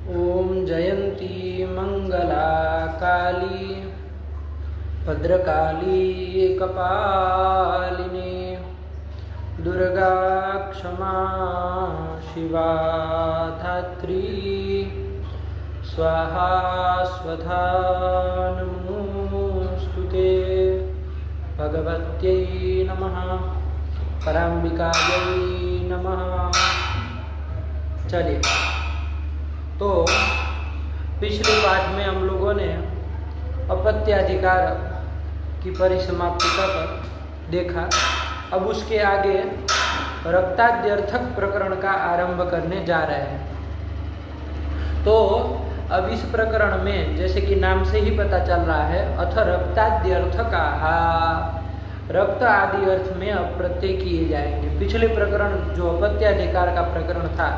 ओम जयंती मंगला काली भद्रकाली कपालिनी दुर्गा क्षमा शिवा धात्री स्वाहा स्वधा नमोस्तुते भगवत्यै नमः पराम्बिकायै नमः। चलिए, तो पिछले पाठ में हम लोगों ने अपत्याधिकार की परिसमाप्ति तक देखा। अब उसके आगे रक्ताद्यर्थक प्रकरण का आरंभ करने जा रहे हैं। तो अब इस प्रकरण में जैसे कि नाम से ही पता चल रहा है, अथ रक्ताद्यर्थकाः, रक्त आदि अर्थ में अब प्रत्यय किए जाएंगे। पिछले प्रकरण जो अपत्याधिकार का प्रकरण था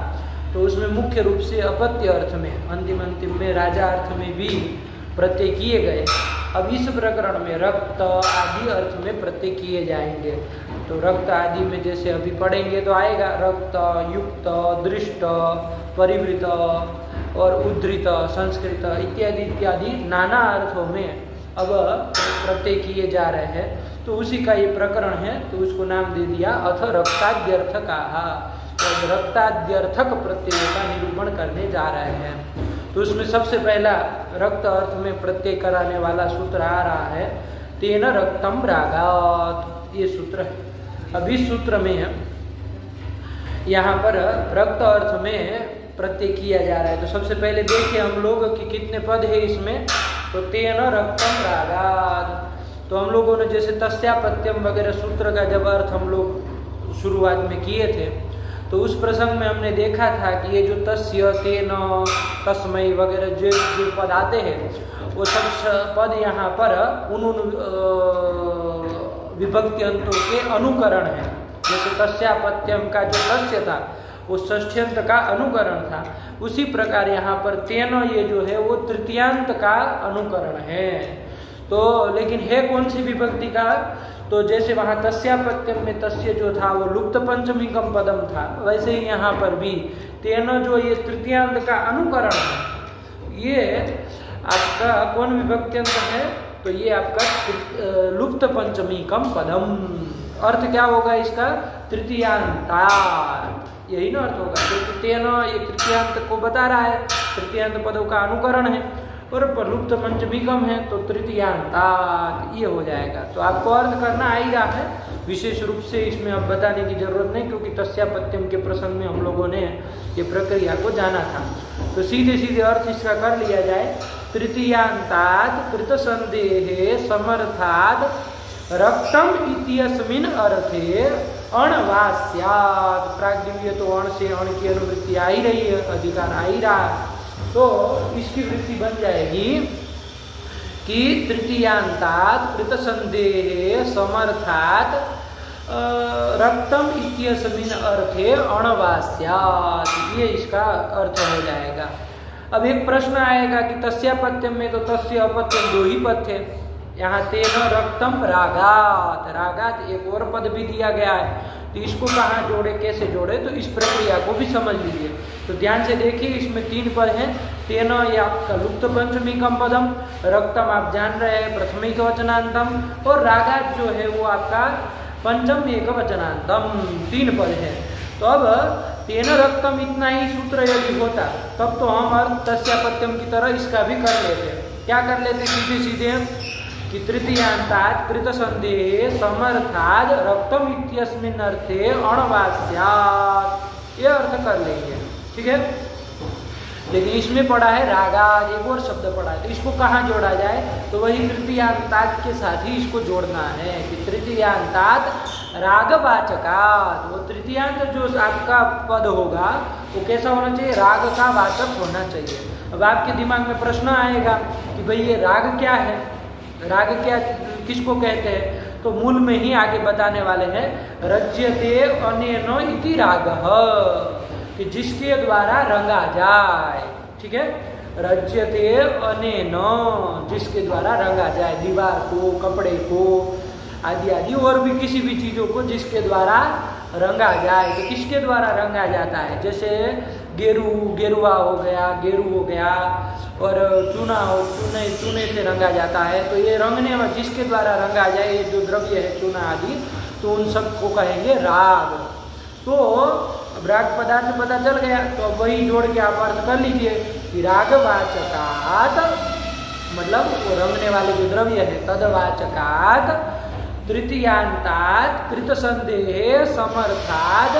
तो उसमें मुख्य रूप से अपत्य अर्थ में, अंतिम में राजा अर्थ में भी प्रत्यय किए गए। अब इस प्रकरण में रक्त आदि अर्थ में प्रत्यय किए जाएंगे। तो रक्त आदि में जैसे अभी पढ़ेंगे तो आएगा रक्त, युक्त, दृष्ट, परिवृत और उद्धृत, संस्कृत इत्यादि इत्यादि नाना अर्थों में अब प्रत्यय किए जा रहे हैं। तो उसी का ये प्रकरण है, तो उसको नाम दे दिया अथ रक्ताद्यर्थकाः। तो रक्ताद्यर्थक प्रत्यय का निरूपण करने जा रहे हैं। तो उसमें सबसे पहला रक्त अर्थ में प्रत्यय कराने वाला सूत्र आ रहा है, तेन रक्तम रागात्, ये सूत्र है। अब इस सूत्र में यहाँ पर रक्त अर्थ में प्रत्यय किया जा रहा है। तो सबसे पहले देखिए हम लोग कि कितने पद है इसमें। तो तेन रक्तम रागात्, तो हम लोगों ने जैसे तस्यापत्यम वगैरह सूत्र का जब अर्थ हम लोग शुरुआत में किए थे, तो उस प्रसंग में हमने देखा था कि ये जो तस्य, तेन, तस्मै वगैरह जो पद आते हैं वो सब पद यहाँ पर उन विभक्ति अंतों के अनुकरण है। जैसे तस्यापत्यम का जो तस्य था वो षष्ठ्यंत का अनुकरण था, उसी प्रकार यहाँ पर तेन ये जो है वो तृतीयांत का अनुकरण है। तो लेकिन है कौन सी विभक्ति का? तो जैसे वहाँ तस्यापत्यम में तस्य जो था वो लुप्त पंचमीकम पदम था, वैसे ही यहाँ पर भी तेन जो ये तृतीयांत का अनुकरण है, ये आपका कौन विभक्त्यंत है? तो ये आपका लुप्त पंचमीकम पदम। अर्थ क्या होगा इसका? तृतीयांतात्, यही ना अर्थ होगा। क्योंकि तेन ये तृतीयांत को बता रहा है, तृतीयांत पदों का अनुकरण है और लुप्त पंचमीकम है, तो तृतीयांतात् ये हो जाएगा। तो आपको अर्थ करना आ ही रहा है, विशेष रूप से इसमें अब बताने की जरूरत नहीं, क्योंकि तस्यापत्यम के प्रसंग में हम लोगों ने ये प्रक्रिया को जाना था। तो सीधे सीधे अर्थ इसका कर लिया जाए। तृतीयांतात् कृत संदेहे समर्थात् रक्तम इत्यस्मिन् अर्थे अणवास्यात्, प्राग्दिव्य तो अण से अण की अनुवृत्ति आ ही रही है, अधिकार आ ही रहा है, तो इसकी वृत्ति बन जाएगी कि तृतीयांतात् कृत संदेहे समर्थात् रक्तम इत्यस्मिन् अर्थे अणवास्यात्, ये इसका अर्थ हो जाएगा। अब एक प्रश्न आएगा कि तस्यापत्यम में तो तस्य अपत्यम दो ही पद थे, यहाँ तेन रक्तम रागात्, रागात् एक और पद भी दिया गया है, तो इसको कहाँ जोड़े, कैसे जोड़े? तो इस प्रक्रिया को भी समझ लीजिए। तो ध्यान से देखिए, इसमें तीन पद हैं। तेन ये आपका लुप्त पंचमीकम पदम, रक्तम आप जान रहे हैं प्रथमिक वचनांतम, और रागात् जो है वो आपका पंचम एक वचनांतम, तीन पद है। तो अब तेन रक्तम इतना ही सूत्र यदि होता तब तो हम अर्थ तस्यापत्यम की तरह इसका भी कर लेते। क्या कर लेते? सीधे सीधे कि तृतीयांतात् कृत संदेहे समर्थात् रक्तम इत्यस्मिन् अर्थे अणवास्यात्, ये अर्थ कर लेंगे, ठीक है। लेकिन इसमें पड़ा है रागात्, एक और शब्द पड़ा है, तो इसको कहाँ जोड़ा जाए? तो वही तृतीयांतात् के साथ ही इसको जोड़ना है कि तृतीयांतात् रागवाचकात्, वो तृतीयांत जो आपका पद होगा वो कैसा होना चाहिए? राग का वाचक होना चाहिए। अब आपके दिमाग में प्रश्न आएगा कि भाई ये राग क्या है, राग क्या किसको कहते हैं? तो मूल में ही आगे बताने वाले हैं, रज्यते अनेन इति रागः, कि जिसके द्वारा रंगा जाए, ठीक है। रज्यते अनेन, जिसके द्वारा रंगा जाए, दीवार को, कपड़े को आदि आदि, और भी किसी भी चीजों को जिसके द्वारा रंगा जाए। तो किसके द्वारा रंगा जाता है? जैसे गेरुआ हो गया, गेरू हो गया, और चूने से रंगा जाता है। तो ये रंगने में जिसके द्वारा रंगा जाए ये जो द्रव्य है चूना आदि, तो उन सबको कहेंगे राग। तो अब राग पदार्थ पता चल गया, तो अब वही जोड़ के आप अर्थ कर लीजिए कि रागवाचकात्, मतलब वो रंगने वाले जो द्रव्य है, तदवाचकात् तृतीयांतात् कृतसंदेहे समर्थात्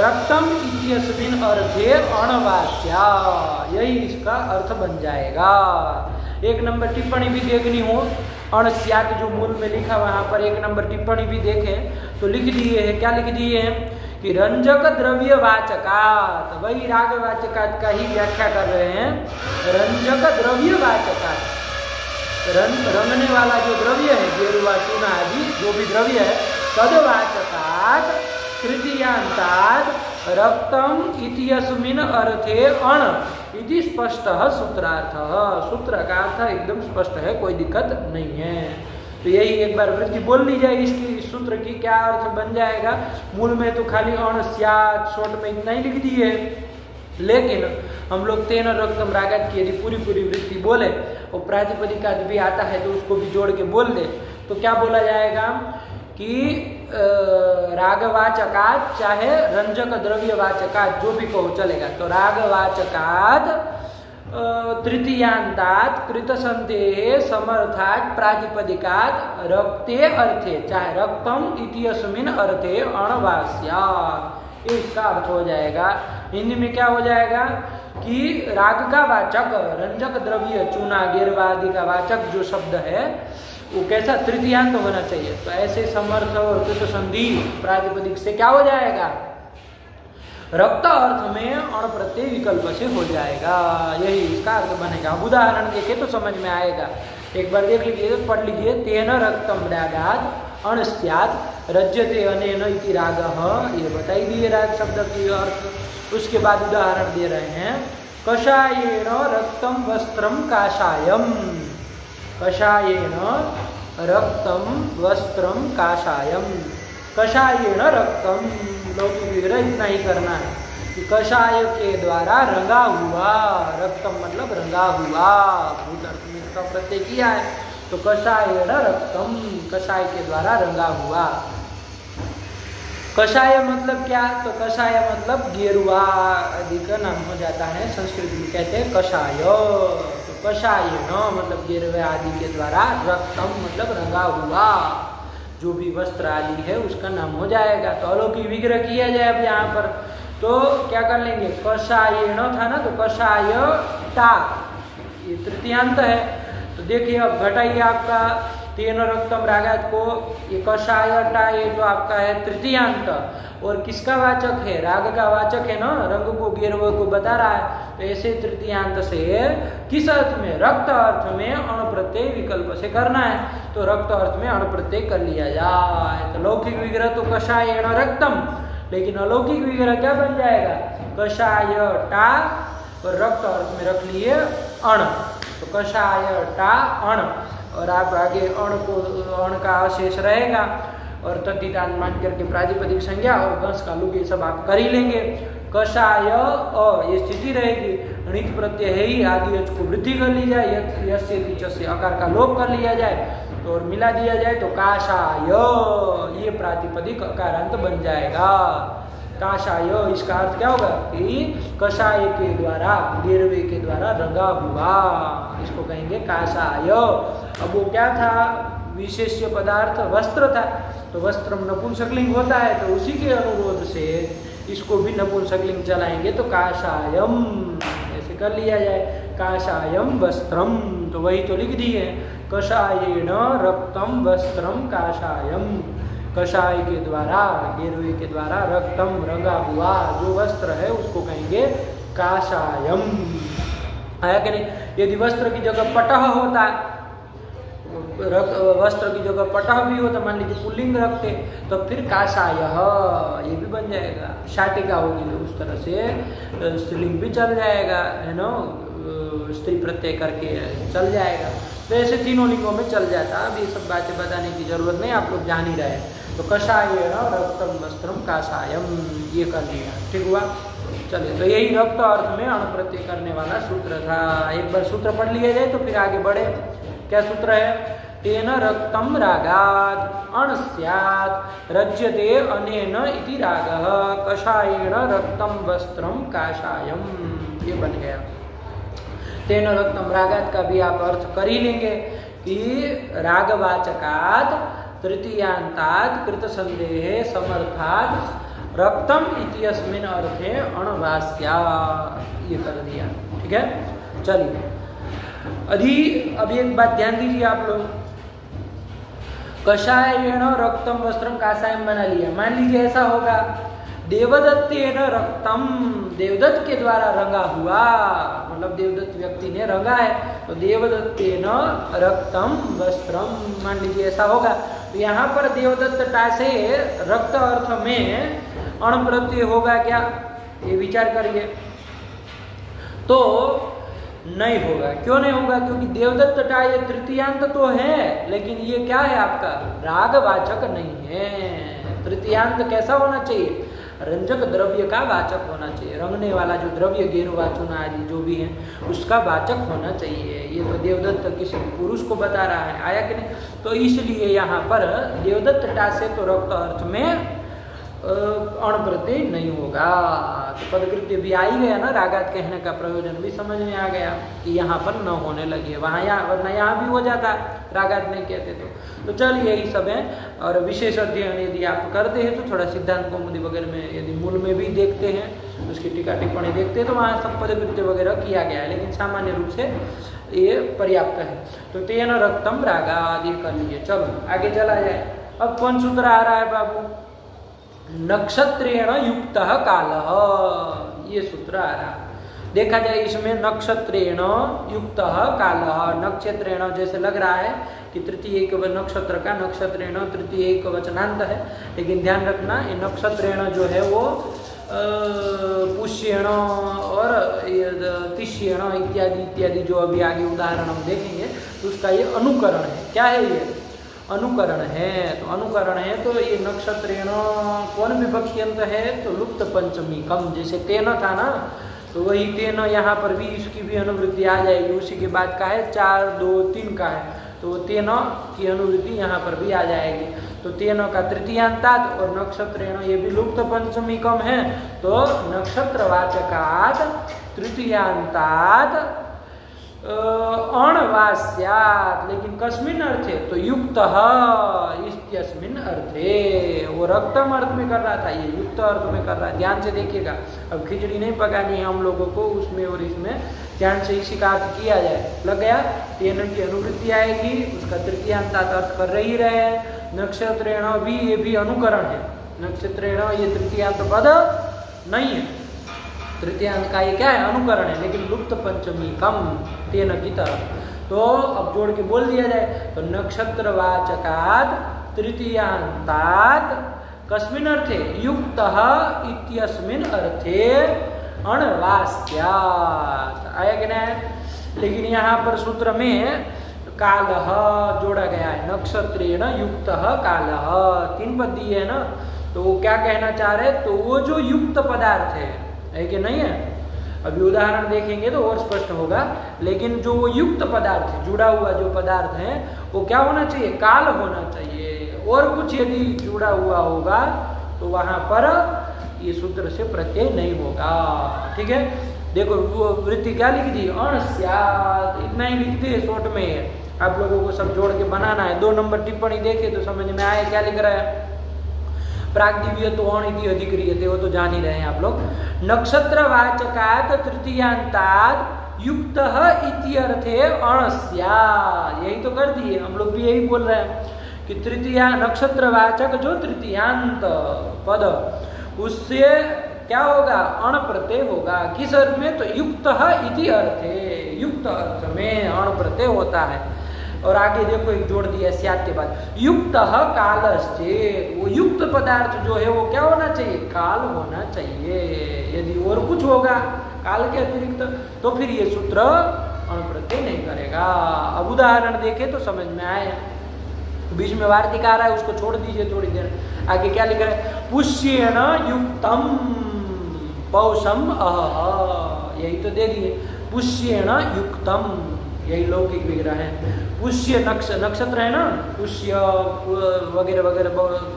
रक्तम इत्यस्मिन् अर्थे अणवास्या, यही इसका अर्थ बन जाएगा। एक नंबर टिप्पणी भी देखनी हो, अणस्यात जो मूल में लिखा वहाँ पर एक नंबर टिप्पणी भी देखें तो लिख दिए है, क्या लिख दिए हैं कि रंजक द्रव्य वाचकात्, वही रागवाचकात् का ही व्याख्या कर रहे हैं। रंजक द्रव्य वाचकात्, रंगने वाला जो द्रव्य है, गेरुआ चूना आदि जो भी द्रव्य है, तदवाचकात् तृतीयांतात् रक्तम इत्यस्मिन् अर्थे अण इति स्पष्टः सूत्रार्थः, सूत्र का अर्थ एकदम स्पष्ट है, कोई दिक्कत नहीं है। तो यही एक बार वृत्ति बोल ली जाए इसकी, इस सूत्र की क्या अर्थ बन जाएगा। मूल में तो खाली अण स्यात् शॉर्ट में इतना ही लिख दिए, लेकिन हम लोग तेन रक्तम रागात की यदि पूरी वृत्ति बोले और प्रातिपदिका भी आता है तो उसको भी जोड़ के बोल दे, तो क्या बोला जाएगा कि रागवाचकात् चाहे रंजक द्रव्यवाचकात् जो भी कहो चलेगा। तो रागवाचकात् तृतीयांतात् कृतसंदेहे समर्थात् प्रातिपदिकात् रक्ते अर्थे, चाहे रक्तम इत्यस्मिन् अर्थे अणवास्यात्, इसका अर्थ हो जाएगा। हिंदी में क्या हो जाएगा कि राग का वाचक रंजक द्रव्य चूना गेरुआ आदि का वाचक जो शब्द है वो कैसा तृतीयांत होना चाहिए। तो ऐसे समर्थ और कृत संधि प्रातिपदिक से क्या हो जाएगा, रक्त अर्थ में अण प्रत्यय विकल्प से हो जाएगा, यही इसका अर्थ बनेगा। उदाहरण देखे तो समझ में आएगा, एक बार देख लीजिए, पढ़ लीजिए। तेन रक्तम रागात् अण स्यात् रज्यते अनेन इति रागः, ये बताई दिए राग शब्द की अर्थ। उसके बाद उदाहरण दे रहे हैं, कषायेन रक्तम वस्त्रम काषायम, कषायेन रक्तम वस्त्रम काषायम, कषायेन रक्तम, लौकिक विग्रह इतना ही करना है कि कषाय के द्वारा रंगा हुआ, रक्तम मतलब रंगा हुआ, भूत अर्थ में इसका प्रत्यय किया है। तो कषायेन रक्तम, कषाय के द्वारा रंगा हुआ। कषाय मतलब क्या, तो कषाय मतलब गेरुआ आदि का नाम हो जाता है, संस्कृत में कहते हैं कषाय। तो कषायेन मतलब गेरुआ आदि के द्वारा, रक्तम मतलब रंगा हुआ जो भी वस्त्र आदि है उसका नाम हो जाएगा। तो अलौकिक विग्रह किया जाए अब यहाँ पर, तो क्या कर लेंगे, कषायेन था ना, तो कषाय टा ये तृतीयांत है। तो देखिए अब घटाइए आपका तेन रक्तम रागात को, ये कषाय टा ये जो आपका है तृतीयांत, और किसका वाचक है, राग का वाचक है ना, रंग को गेरुआ को बता रहा है। तो ऐसे तृतीयांत से किस अर्थ में, रक्त अर्थ में अण प्रत्यय विकल्प से करना है। तो रक्त अर्थ में अण प्रत्यय कर लिया जाए। तो लौकिक विग्रह तो कषायेन रक्तम, लेकिन अलौकिक विग्रह क्या बन जाएगा, कषाय टा और रक्त अर्थ में रख लिए अण, तो कषाय टा अण, और आप आगे अण को, अण का अशेष रहेगा और तद्धितांत मान करके प्रातिपदिक संज्ञा और गंस का लुक ये सब आप कर ही लेंगे। कषाय ये स्थिति रहेगी, णित प्रत्यय है ही, आदि अच को वृद्धि कर ली जाए, यस्य तिचस्य अकार का लोप कर लिया जाए, तो और मिला दिया जाए तो काषाय, ये प्रातिपदिक अकारांत बन जाएगा। काषाय, इसका अर्थ क्या होगा कि कषाय के द्वारा, गेरुए के द्वारा रंगा हुआ, इसको कहेंगे काषाय। अब वो क्या था, विशेष्य पदार्थ वस्त्र था, तो वस्त्रम नपुंसकलिंग होता है, तो उसी के अनुरोध से इसको भी नपुंसकलिंग चलाएंगे, तो काषायम ऐसे कर लिया जाए, काषायम वस्त्रम। तो वही तो लिख दिए, कषायेन रक्तम वस्त्रम काषायम, कषाय के द्वारा, गेरुए के द्वारा रक्तम रंगा हुआ जो वस्त्र है उसको कहेंगे काषायम। आया कि नहीं। यदि वस्त्र की जगह पटह होता, वस्त्र की जगह पटह भी होता, मान लीजिए पुल्लिंग रखते, तो फिर काषायः ये भी बन जाएगा। शाटिका होगी तो उस तरह से स्त्रीलिंग भी चल जाएगा, है ना, स्त्री प्रत्यय करके चल जाएगा। तो ऐसे तीनों लिंगों में चल जाता। अब ये सब बातें बताने की जरूरत नहीं, आप लोग जान ही रहे। तो कषायेन रक्तम वस्त्रम काषायम, ये कर लिया, ठीक हुआ। चलिए, तो यही रक्त अर्थ में अण प्रत्यय करने वाला सूत्र था। एक बार सूत्र पढ़ लिया जाए तो फिर आगे बढ़े। क्या सूत्र है? तेन रक्तम रागाद अण स्यात् रज्यते अनेन इति रागः कषायेण रक्तम वस्त्रम काषायम। ये बन गया। तेन रक्तम रागाद का भी आप अर्थ कर ही लेंगे कि रागवाचकात् तृतीयांतात् कृत संदेहे समर्थात् रक्तम इत्यस्मिन् अर्थे अणवास्या। ये कर दिया, ठीक है। चलिए, अभी एक बात ध्यान दीजिए आप लोग। कषायेण रक्तम वस्त्रम काषायम बना लिया। मान लीजिए ऐसा होगा, देवदत्तेन रक्तम, देवदत्त के द्वारा रंगा हुआ, मतलब देवदत्त व्यक्ति ने रंगा है, तो देवदत्तेन रक्तम वस्त्रम, मान लीजिए ऐसा होगा। तो यहाँ पर देवदत्त टा से रक्त अर्थ में अण प्रत्यय होगा क्या? ये विचार करिए। तो नहीं होगा। क्यों नहीं होगा? क्योंकि देवदत्त टा ये तृतीयांत तो है, लेकिन ये क्या है आपका? रागवाचक नहीं है। तृतीयांत कैसा होना चाहिए? रंजक द्रव्य का वाचक होना चाहिए। रंगने वाला जो द्रव्य, गेरुआ, चूना आदि जो भी है, उसका वाचक होना चाहिए। ये तो देवदत्त किसी पुरुष को बता रहा है, आया कि नहीं? तो इसलिए यहाँ पर देवदत्त टा से तो रक्त अर्थ में अण प्रत्यय नहीं होगा। तो पदकृत्य भी आ ही गया ना, रागात कहने का प्रयोजन भी समझ में आ गया कि यहाँ पर न होने लगे, वरना यहाँ भी हो जाता, रागात नहीं कहते तो चलिए यही सब है। और विशेष अध्ययन यदि आप करते हैं तो थोड़ा सिद्धांत कौमुदी वगैरह में, यदि मूल में भी देखते हैं, उसकी टीका टिप्पणी देखते हैं, तो वहाँ सब पदकृत्य वगैरह किया गया है, लेकिन सामान्य रूप से ये पर्याप्त है। तो तेन रक्तम रागाद ये कर लीजिए। चलो आगे चला जाए। अब कौन सूत्र आ रहा है बाबू? नक्षत्रेण युक्त कालः, ये सूत्र आ रहा। देखा जाए इसमें नक्षत्रेण युक्त कालः, नक्षत्रेण जैसे लग रहा है कि तृतीय एक नक्षत्र का नक्षत्रेण तृतीय एक वचनांत है, लेकिन ध्यान रखना ये नक्षत्रेण जो है वो पुष्येण और तिष्येण इत्यादि इत्यादि जो अभी आगे उदाहरण हम देखेंगे तो उसका ये अनुकरण है। क्या है ये? अनुकरण है। तो अनुकरण है तो ये नक्षत्रेण कौन विभक्त्यंत है? तो लुप्त पंचमी कम, जैसे तेन था ना, तो वही तेन यहाँ पर भी इसकी भी अनुवृत्ति आ जाएगी। उसी के बाद का है 4, 2, 3 का है, तो तेन की अनुवृत्ति यहाँ पर भी आ जाएगी। तो तेन का तृतीयांतात और नक्षत्रेण ये भी लुप्त पंचमी कम है, तो नक्षत्रवाचकात् तृतीयांतात अणवास्यात्, लेकिन कस्मिन् अर्थे? तो युक्त इत्यस्मिन् अर्थे। वो रक्तम अर्थ में कर रहा था, ये युक्त अर्थ में कर रहा है। ध्यान से देखिएगा, अब खिचड़ी नहीं पकानी है हम लोगों को, उसमें और इसमें ध्यान से इसी का अर्थ किया जाए। लग गया? तेन की अनुवृत्ति आएगी, उसका तृतीयांतात अर्थ कर रही रहे। नक्षत्रेण भी, ये भी अनुकरण है। नक्षत्रेण ये तृतीयांत पद नहीं है, तृतीयांत का ये क्या है? अनुकरण है, लेकिन लुप्त पंचमी कम तेन की तरह। तो अब जोड़ के बोल दिया जाए तो नक्षत्रवाचकात् तृतीयांतात कस्मिन् अर्थे? युक्तः इत्यस्मिन् अर्थे अणवास्यात्। आया कि नहीं? लेकिन यहाँ पर सूत्र में कालः जोड़ा गया है, नक्षत्रेण युक्तः कालः, 3 पद दिए है ना, तो वो क्या कहना चाह रहे? तो वो जो युक्त पदार्थ है कि नहीं है? अभी उदाहरण देखेंगे तो और स्पष्ट होगा, लेकिन जो वो युक्त पदार्थ है, जुड़ा हुआ जो पदार्थ है, वो क्या होना चाहिए? काल होना चाहिए। और कुछ यदि जुड़ा हुआ होगा तो वहां पर ये सूत्र से प्रत्यय नहीं होगा। ठीक है, देखो वो वृत्ति क्या लिख दी? अण स्यात्, इतना ही लिखते हैं शॉर्ट में। आप लोगों को सब जोड़ के बनाना है। 2 नंबर टिप्पणी देखे तो समझ में आए क्या लिख रहा है। प्राग्दिव्य तो अण इति अधिक्रियते, वो तो जान ही रहे हैं आप लोग। नक्षत्रवाचकात् तृतीयांतात् युक्तः इति अर्थे अण स्यात्, यही तो कर दिए हम लोग भी, यही बोल रहे हैं कि तृतीया नक्षत्रवाचक जो तृतीयांत पद, उससे क्या होगा? अण प्रत्यय होगा। किस अर्थ में? तो युक्तः इति अर्थे, युक्त अर्थ में अण प्रत्यय होता है। और आगे देखो एक जोड़ दिया स्यात् के बाद, युक्तः कालश्चेत्, वो युक्त पदार्थ जो है वो क्या होना चाहिए? काल होना चाहिए। यदि और कुछ होगा काल के अतिरिक्त तो फिर ये सूत्र अण प्रत्यय नहीं करेगा। अब उदाहरण देखे तो समझ में आए। बीच में वार्तिक आ रहा है, उसको छोड़ दीजिए थोड़ी देर। आगे क्या लिख रहा है? पुष्येण युक्तम, पौषम अह, यही तो दे दिए। पुष्येण युक्तम, यही लौकिक विग्रह है। पुष्य नक्षत्र है ना, पुष्य वगैरह वगैरह,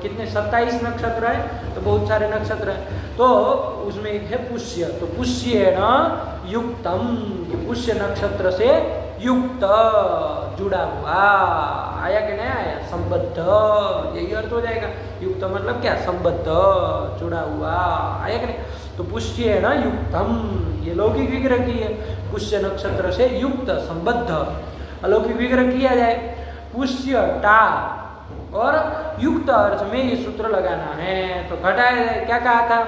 कितने 27 नक्षत्र है, तो बहुत सारे नक्षत्र हैं, तो उसमें एक है पुष्य। तो पुष्येण युक्तम, कि पुष्य नक्षत्र से युक्त, जुड़ा हुआ, आया कि नहीं आया, संबद्ध, यही अर्थ हो जाएगा। युक्त मतलब क्या, संबद्ध, जुड़ा हुआ, आया कि नहीं। तो पुष्येण युक्तम, ये लौकिक विग्रह की है, पुष्य नक्षत्र से युक्त संबद्ध। अलौकिक विग्रह किया जाए, पुष्य टा और युक्त अर्थ में ये सूत्र लगाना है। तो घटाया जाए, क्या कहा था,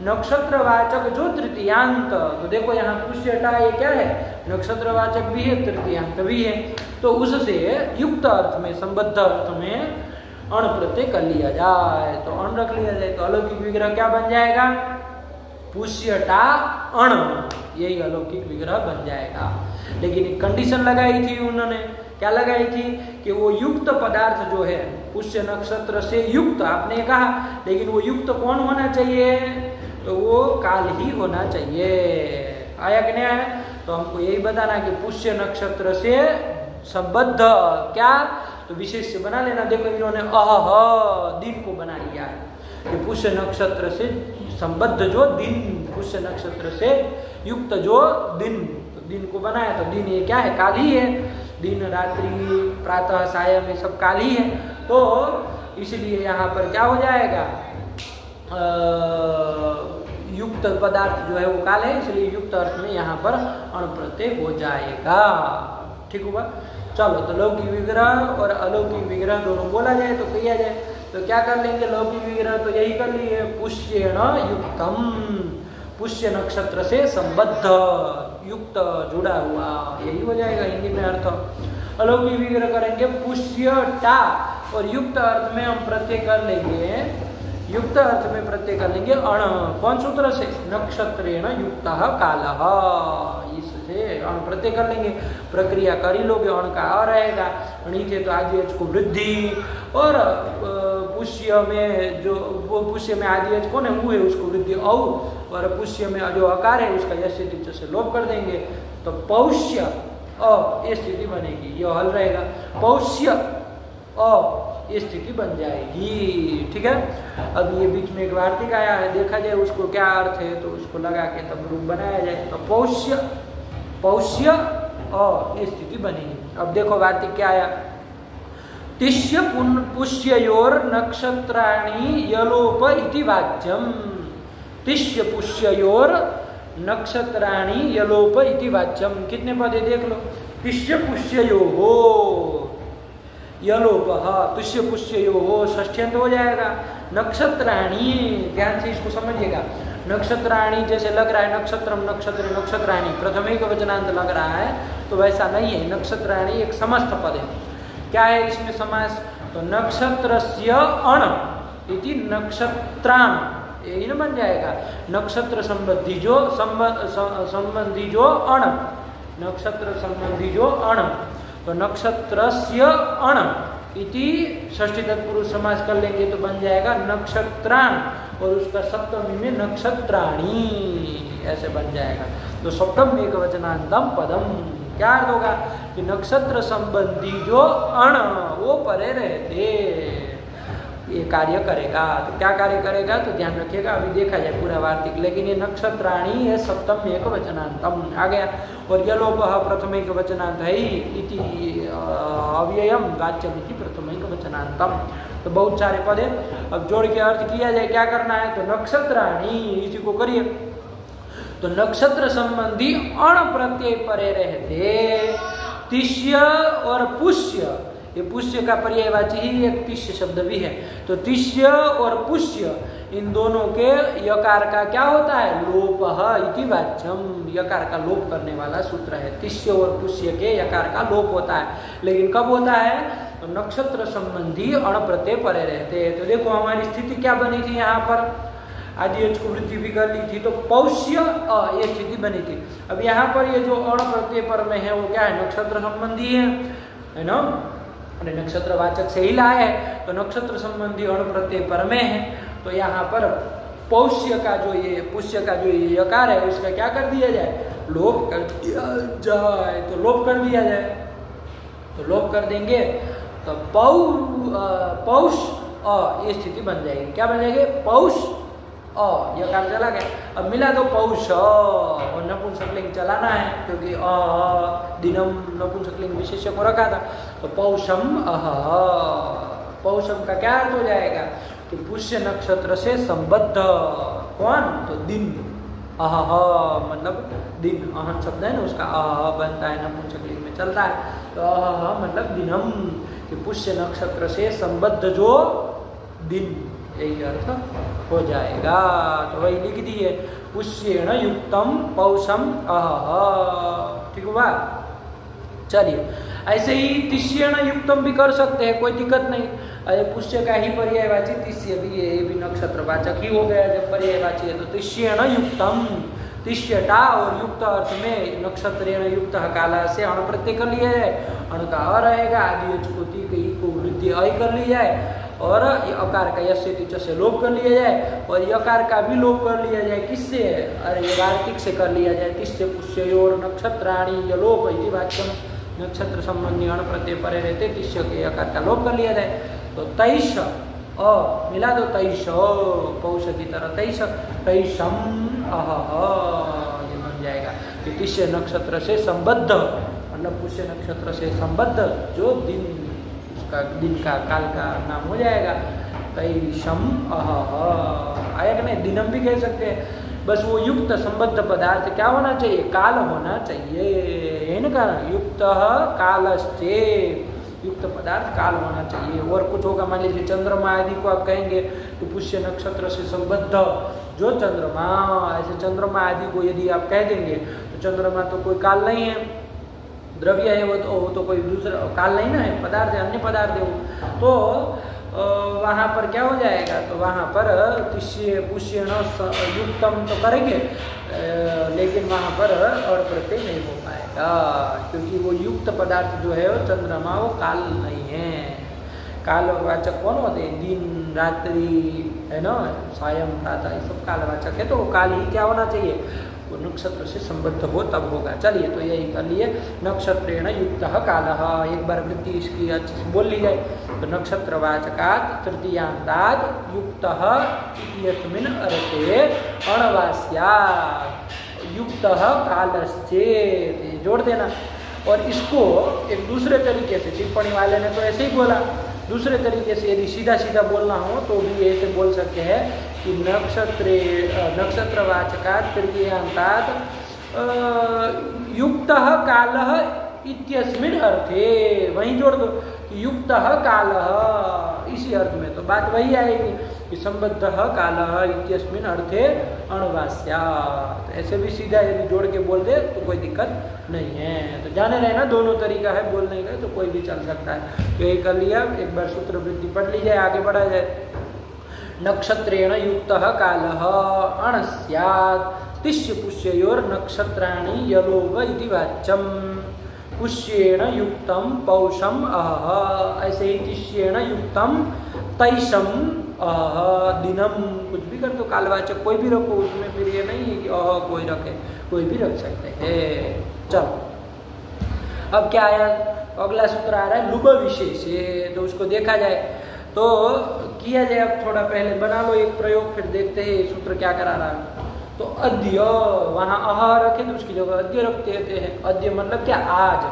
नक्षत्रवाचक जो तृतीयांत, तो देखो यहाँ पुष्य टा ये क्या है, नक्षत्रवाचक भी है, तृतीयांत भी है, तो उससे युक्त अर्थ में, संबद्ध अर्थ में अण प्रत्यय कर लिया जाए, तो अण रख लिया जाए, तो अलौकिक विग्रह क्या बन जाएगा, पुष्यटा अण, यही अलौकिक विग्रह बन जाएगा। लेकिन एक कंडीशन लगाई थी उन्होंने, क्या लगाई थी, कि वो युक्त पदार्थ जो है पुष्य नक्षत्र से युक्त, आपने कहा, लेकिन वो युक्त कौन होना चाहिए, तो वो काल ही होना चाहिए, आया कि नहीं आया। तो हमको यही बताना कि पुष्य नक्षत्र से संबद्ध, क्या, तो विशेष बना लेना। देखो इन्होंने अह दिन को बना लिया है, कि पुष्य नक्षत्र से संबद्ध जो दिन, पुष्य नक्षत्र से युक्त जो दिन, तो दिन को बनाया, तो दिन ये क्या है, काल ही है, दिन रात्रि प्रातः सायं में सब काल ही है, तो इसलिए यहाँ पर क्या हो जाएगा, युक्त पदार्थ जो है वो काल है, इसलिए युक्त अर्थ में यहाँ पर अण प्रत्यय हो जाएगा। ठीक हुआ। चलो, तो लौकिक विग्रह और अलौकिक विग्रह दोनों बोला जाए तो किया जाए, तो क्या कर लेंगे, लौकिक विग्रह तो यही कर लिए, पुष्येण युक्तम, पुष्य नक्षत्र से संबद्ध, युक्त, जुड़ा हुआ, यही हो जाएगा हिंदी में अर्थ। अलौकिक विग्रह करेंगे पुष्य टा, और युक्त अर्थ में हम प्रत्यय कर लेंगे, युक्त अर्थ में प्रत्यय कर लेंगे अण, कौन सूत्र से, नक्षत्रेण युक्तः कालः, इससे अण प्रत्यय कर लेंगे। प्रक्रिया कर ही लोगे, अण का अ रहेगा, अणी थे तो आदिअच को वृद्धि, और पुष्य में जो, वो पुष्य में आदिअच कौन है, वो है, उसको वृद्धि औ, और पुष्य में जो अकार है उसका यश स्थिति से लोप कर देंगे, तो पौष्य अ, ये स्थिति बनेगी, ये हल रहेगा, पौष्य अ, ये स्थिति बन जाएगी। ठीक है। अब ये बीच में एक वार्तिक आया है, देखा जाए उसको क्या अर्थ है, तो उसको लगा के तब रूप बनाया जाए, तो पौष्य, पौष्य अ, ये स्थिति बनेगी। अब देखो वार्तिक क्या आया, तिष्य पुष्ययोर नक्षत्राणि यलोप इति वाच्यम, तिष्य पुष्ययोर नक्षत्राणि यलोप इति वाच्यम, कितने पद है देख लो, तिष्य पुष्ययोः यलोप, तुष्य पुष्यो हो, षष्ठ्यंत हो जाएगा। नक्षत्राणी, ध्यान से इसको समझिएगा, नक्षत्राणी जैसे लग रहा है नक्षत्रम नक्षत्र नक्षत्राणी, प्रथम एक वचनांत लग रहा है, तो वैसा नहीं है। नक्षत्राणी एक समस्त पद है। क्या है इसमें समास, तो नक्षत्रस्य अण इति नक्षत्राण, यही ना बन जाएगा, नक्षत्र संबंधी जो संबंधी जो अण, नक्षत्र संबंधी जो अण, तो नक्षत्रस्य अण इति षष्ठी तत्पुरुष समास कर लेंगे तो बन जाएगा नक्षत्राण, और उसका सप्तमी में नक्षत्राणी, ऐसे बन जाएगा। तो सप्तम एक वचनांतम पदम, क्या अर्थ होगा कि नक्षत्र संबंधी जो अण वो परे रहते, ये कार्य करेगा। तो क्या कार्य करेगा, तो ध्यान रखिएगा, अभी देखा जाए पूरा वार्तिक, लेकिन ये नक्षत्राणी है सप्तम एक वचनांतम आ गया, और यलोपः प्रथम एक वचनांत है इति अव्ययम वाच्यम इति प्रथम एक वचनांतम। तो बहुत सारे पद है, अब जोड़ के अर्थ किया जाए, क्या करना है, तो नक्षत्राणी, इसी को करिए, तो नक्षत्र संबंधी अण प्रत्यय परे रहते, तिष्य और पुष्य, ये पुष्य का पर्यायवाची ही एक तिष्य शब्द भी है, तो तिष्य और पुष्य इन दोनों के यकार का क्या होता है, लोपः इति वाच्यम, यकार का लोप करने वाला सूत्र है। तिष्य और पुष्य के यकार का लोप होता है, लेकिन कब होता है, तो नक्षत्र संबंधी अण प्रत्यय परे रहते हैं। तो देखो हमारी स्थिति क्या बनी थी, यहाँ पर आदिअच को वृद्धि भी कर ली थी, तो पौष्य ये स्थिति बनी थी। अब यहाँ पर ये जो अण प्रत्यय पर में है वो क्या है, नक्षत्र संबंधी है ना, नक्षत्रवाचक से ही लाए है, तो नक्षत्र संबंधी अण प्रत्यय पर में है, तो यहाँ पर पौष्य का जो ये पुष्य का जो ये यकार है उसका क्या कर दिया जाए, लोप कर दिया जाए। तो लोप कर दिया जाए, तो लोप कर देंगे तो पौष ये स्थिति बन जाएगी। क्या बन जाएगी, पौष यकार चला गया। अब मिला दो पौष और नपुंसकलिंग चलाना है क्योंकि दिनम नपुंसकलिंग विशेष्य को रखा था। तो पौषम पौषम का क्या अर्थ हो जाएगा कि पुष्य नक्षत्र से संबद्ध कौन, तो दिन। मतलब दिन अहम शब्द है ना, उसका बनता है नपुंसकलिंग में चलता है। तो मतलब दिनम कि पुष्य नक्षत्र से संबद्ध जो दिन, यही अर्थ हो जाएगा। तो वही लिख दिए पुष्येण युक्तम पौषम ठीक हुआ। चलिए ऐसे ही तिष्येण युक्तम भी कर सकते हैं, कोई दिक्कत नहीं। अरे पुष्य का ही पर्यायवाची तिष्य भी है, ये भी नक्षत्रवाचक ही हो गया जब पर्यायवाची है। तो तिष्येण युक्तम, तिष्यटा और युक्त अर्थ में नक्षत्रेण युक्त काला से अण प्रत्यय कर लिया जाए, अण का अ रहेगा, आदि को वृद्धि अ कर ली जाए और अकार का यस्य तिच से लोप कर लिया जाए और यकार का भी लोप कर लिया जाए। किससे, अरे वार्तिक से कर लिया जाए। किससे, पुष्योर नक्षत्राणि यलोप इति वाच्यम, नक्षत्र संबंधी अण प्रत्यय परे रहते तिष्य के यकार का लोप कर लिया जाए। तो तैष मिला दो तैष, पौष की तरह तैष, तैषम ये बन जाएगा। तिष्य नक्षत्र से संबद्ध मतलब पुष्य नक्षत्र से संबद्ध जो दिन, उसका दिन का काल का नाम हो जाएगा तैषम आया कि नहीं। दिनम भी कह सकते हैं, बस वो युक्त संबद्ध पदार्थ क्या होना चाहिए, काल होना चाहिए। इनका युक्त कालश्चे, युक्त पदार्थ काल होना चाहिए। और कुछ होगा, मान लीजिए चंद्रमा आदि को आप कहेंगे तो पुष्य नक्षत्र से संबद्ध जो चंद्रमा, ऐसे चंद्रमा आदि को यदि आप कह देंगे तो चंद्रमा तो कोई काल नहीं है, द्रव्य है वो तो कोई दूसरा काल नहीं ना है, पदार्थ है, अन्य पदार्थ है वो। तो वहाँ पर क्या हो जाएगा, तो वहाँ पर पुष्येण युक्तम तो करेंगे लेकिन वहाँ पर और प्रत्यय नहीं हो पाएगा क्योंकि वो युक्त पदार्थ जो है वो चंद्रमा वो काल नहीं है। कालवाचक कौन होते हैं, दिन रात्रि है ना, सायं प्रातः, ये सब कालवाचक है। तो वो काल ही क्या होना चाहिए, वो नक्षत्र से संबद्ध हो तब होगा। चलिए तो यही कर लिए, नक्षत्रेण युक्त कालः। एक बार वृत्ति इसकी अच्छी से बोल ली जाए तो नक्षत्रवाचकात् तृतीयांतात् युक्तः इत्यस्मिन् अर्थे अणवास्यात् युक्तः कालश्चेत्, जोड़ देना। और इसको एक दूसरे तरीके से, टिप्पणी वाले ने तो ऐसे ही बोला, दूसरे तरीके से यदि सीधा सीधा बोलना हो तो भी ऐसे बोल सकते हैं कि नक्षत्रवाचकात् तृतीयांतात् युक्तः कालः इत्यस्मिन् अर्थे, वहीं जोड़ दो कि युक्तः कालः, इसी अर्थ में तो बात वही आएगी कि संबद्धः कालः इत्यस्मिन् अर्थे अणवास्यात्। ऐसे भी सीधा यदि जोड़ के बोल दे तो कोई दिक्कत नहीं है। तो जाने रहे ना, दोनों तरीका है बोलने का, तो कोई भी चल सकता है। तो यही कर लिया, एक बार सूत्र वृत्ति पढ़ ली जाए, आगे बढ़ा जाए। नक्षत्रेण युक्तः कालः अण स्यात्, तिष्य पुष्ययोर नक्षत्राणि यलोभ इति वाच्यम, पुष्येण युक्तम पौषम ऐसे ही तिष्येण युक्तम तैषम दिनम, कुछ भी कर दो, कालवाचक कोई भी रखो उसमें, फिर ये नहीं है कि कोई रखे, कोई भी रख सकते हैं। चलो अब क्या आया, तो अगला सूत्र आ रहा है लुभ विशेष, तो उसको देखा जाए तो किया जाए। अब थोड़ा पहले बना लो एक प्रयोग, फिर देखते हैं सूत्र क्या करा रहा है। तो अद्य, वहाँ अह रखे तो उसकी जगह अद्य रख देते हैं। अद्य मतलब क्या, आज।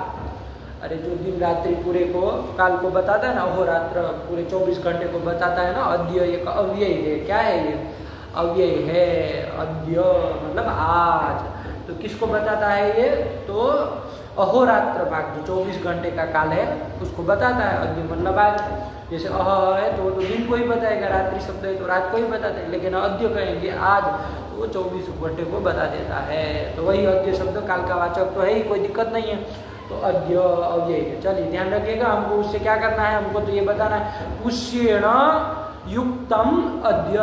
अरे जो दिन रात्रि पूरे को काल को बताता है ना, अहोरात्र पूरे 24 घंटे को बताता है ना, अद्य एक अव्यय है। क्या है ये, अव्यय है। अद्य मतलब आज, तो किसको बताता है ये, तो अहोरात्र भाग जो 24 घंटे का काल है उसको बताता है। अद्य मतलब आज, जैसे अह है तो वो तो दिन को ही बताएगा, रात्रि शब्द है तो रात को ही बताते हैं, लेकिन अद्य कहेंगे आज तो वो 24 घंटे को बता देता है। तो वही अद्य शब्द काल का वाचक तो है ही, कोई दिक्कत नहीं है। तो अद्य अव्यय है। चलिए ध्यान रखिएगा, हमको उससे क्या करना है, हमको तो ये बताना है पुष्येण युक्तम अद्य।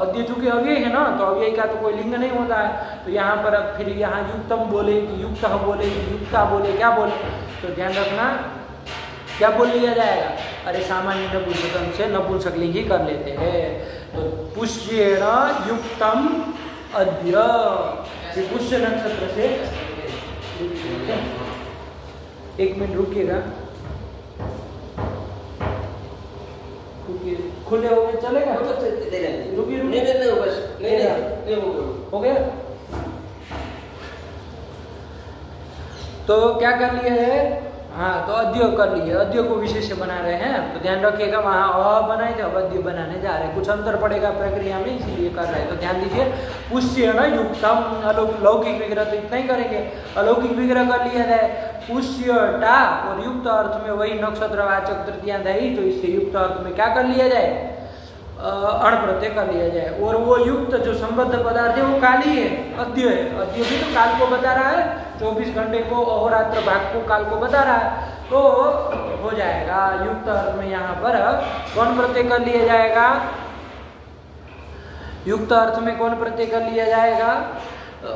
अद्य चूंकि अव्यय है ना, तो अव्यय का तो कोई लिंग नहीं होता है, तो यहाँ पर अब फिर यहाँ युक्तम बोले कि युक्त बोले कि युक्ता बोले, क्या बोले, तो ध्यान रखना क्या बोल लिया जाएगा। अरे सामान्य नपुंसकलिंग से नपुंसकलिंग ही कर लेते हैं। तो पुष्येण युक्तम अद्य, पुष्य नक्षत्र से। एक मिनट रुकिएगा, खुले हो गए चलेगा? रुकिए हो गया। तो क्या कर लिए है? हाँ, तो अद्य कर लिए, अद्य को विशेष बना रहे हैं। तो ध्यान रखिएगा, वहाँ अ बनाए थे, अब अद्य बनाने जा रहे हैं, कुछ अंतर पड़ेगा प्रक्रिया में, इसीलिए कर रहे हैं। तो ध्यान दीजिए, पुष्येण युक्तम, लौकिक विग्रह तो इतना ही करेंगे, अलौकिक विग्रह कर लिया जाए। पुष्य टा और युक्त अर्थ में वही नक्षत्रवाचक तृतीयांध्यायी, तो इससे युक्त अर्थ में क्या कर लिया जाए? अण प्रत्यय कर लिया जाए। और वो युक्त जो संबद्ध पदार्थ है वो काल ही है, अद्य है। अद्य भी तो काल को बता रहा है, 24 घंटे को, अहोरात्र भाग को काल को बता रहा है, तो हो जाएगा युक्त अर्थ में। यहाँ पर कौन प्रत्यय कर लिया जाएगा? युक्त अर्थ में कौन प्रत्यय कर लिया जाएगा?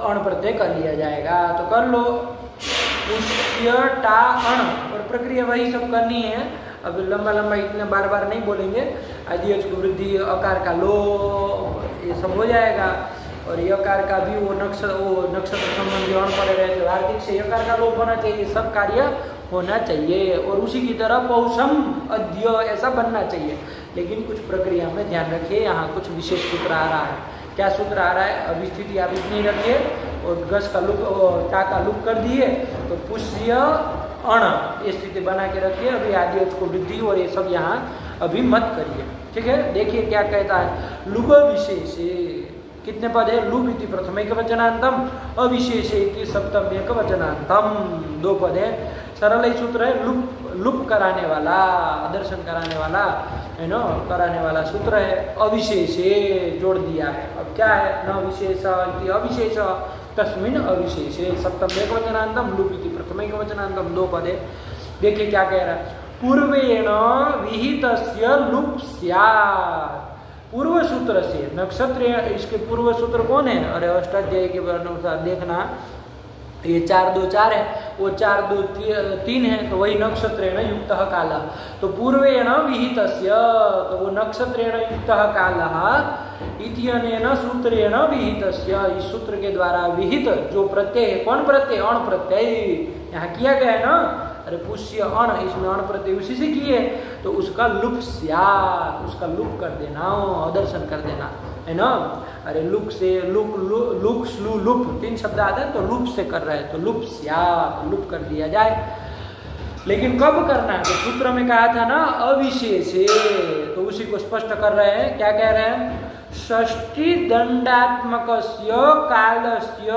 अण प्रत्यय कर लिया जाएगा। तो कर लो, पुष्य टा अण, और प्रक्रिया वही सब करनी है। अब लंबा लंबा इतना बार बार नहीं बोलेंगे। आदि वृद्धि, अकार का लो, ये सब हो जाएगा। और यकार का भी वो नक्षत्र संबंधी अण पड़े रहे थे, वार्तिक से यकार का लोप होना चाहिए, सब कार्य होना चाहिए। और उसी की तरह पौषम अद्य ऐसा बनना चाहिए। लेकिन कुछ प्रक्रिया में ध्यान रखिए, यहाँ कुछ विशेष सूत्र आ रहा है। क्या सूत्र आ रहा है? अभी स्थिति आप इतनी रखिए, और गस का लुक, टा का लुक कर दिए, तो पुष्य अण ये स्थिति बना के रखिए। अभी आदि को वृद्धि और ये सब यहाँ अभी मत करिए, ठीक है? देखिए क्या कहता है, लुब विशेषे, कितने पद है? लुब इति प्रथम एक वचनांतम, अविशेषे इति सप्तम एक वचनांतम, 2 पद है। सरल ही सूत्र है, लुप कराने वाला, दर्शन कराने वाला है ना, कराने वाला सूत्र है। अविशेषे जोड़ दिया है। अब क्या है? न विशेष इति अविशेष, तस्मिन् अविशेषे सप्तम एक वचनांतम, लुप इति प्रथम एक वचनांतम, 2 पद है। देखिए क्या कह रहा है, पूर्वेण विहितस्य लुप स्यात्, पूर्व सूत्र से नक्षत्र, इसके पूर्व सूत्र कौन है? अरे अष्टाध्यायी के अनुसार देखना, ये 4 2 4 है, वो 4 2 3 है, तो वही नक्षत्रेण युक्तः कालः। तो पूर्वेण विहितस्य, तो वो नक्षत्रेण युक्तः कालः इत्यनेन सूत्रेण विहितस्य, इस सूत्र के द्वारा विहित जो प्रत्यय है, कौन प्रत्यय? अण प्रत्यय यहाँ किया गया है ना। अरे पुष्य अण, इसमें अण प्रत्यय उसी से किए, तो उसका लुप स्यात्, उसका लुप कर देना, अदर्शन कर देना, है ना। अरे लुक से लुक, लुक स्लू लुप, 3 शब्द आते हैं, तो लुप से कर रहे हैं, तो लुप स्यात्, लुप कर दिया जाए। लेकिन कब करना है? तो सूत्र में कहा था ना अविशेषे, तो उसी को स्पष्ट कर रहे हैं। क्या कह रहे हैं? षष्ठी दंडात्मकस्य कालस्य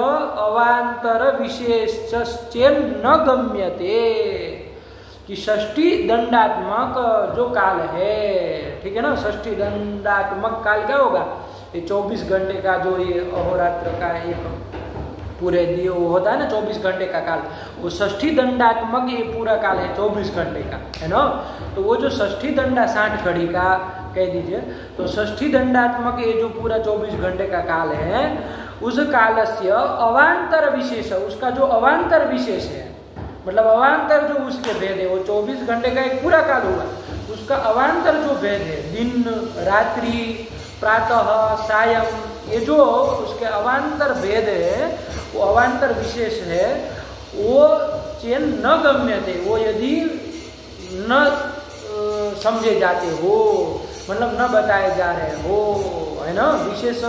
अवांतर विशेषश्चेन न गम्यते, कि षष्ठी दंडात्मक जो काल है, ठीक है ना, षष्ठी दंडात्मक काल क्या होगा? ये 24 घंटे का जो ये अहोरात्र का एक पूरे दिए वो होता है ना 24 घंटे का काल, वो षष्ठी दंडात्मक ये पूरा काल है 24 घंटे का, है ना। तो वो जो षष्ठी दंडा 60 घड़ी का कह दीजिए, तो षष्ठी दंडात्मक ये जो पूरा 24 घंटे का काल है, उस कालस्य अवांतर विशेष, उसका जो अवांतर विशेष है, मतलब अवांतर जो उसके भेद है, वो 24 घंटे का एक पूरा काल होगा, उसका अवांतर जो भेद है, दिन रात्रि प्रातः सायं, ये जो उसके अवांतर भेद है, वो अवांतर विशेष है, वो चेन न गम्य थे, वो यदि न समझे जाते हो, मतलब न बताए जा रहे हो, है ना, विशेष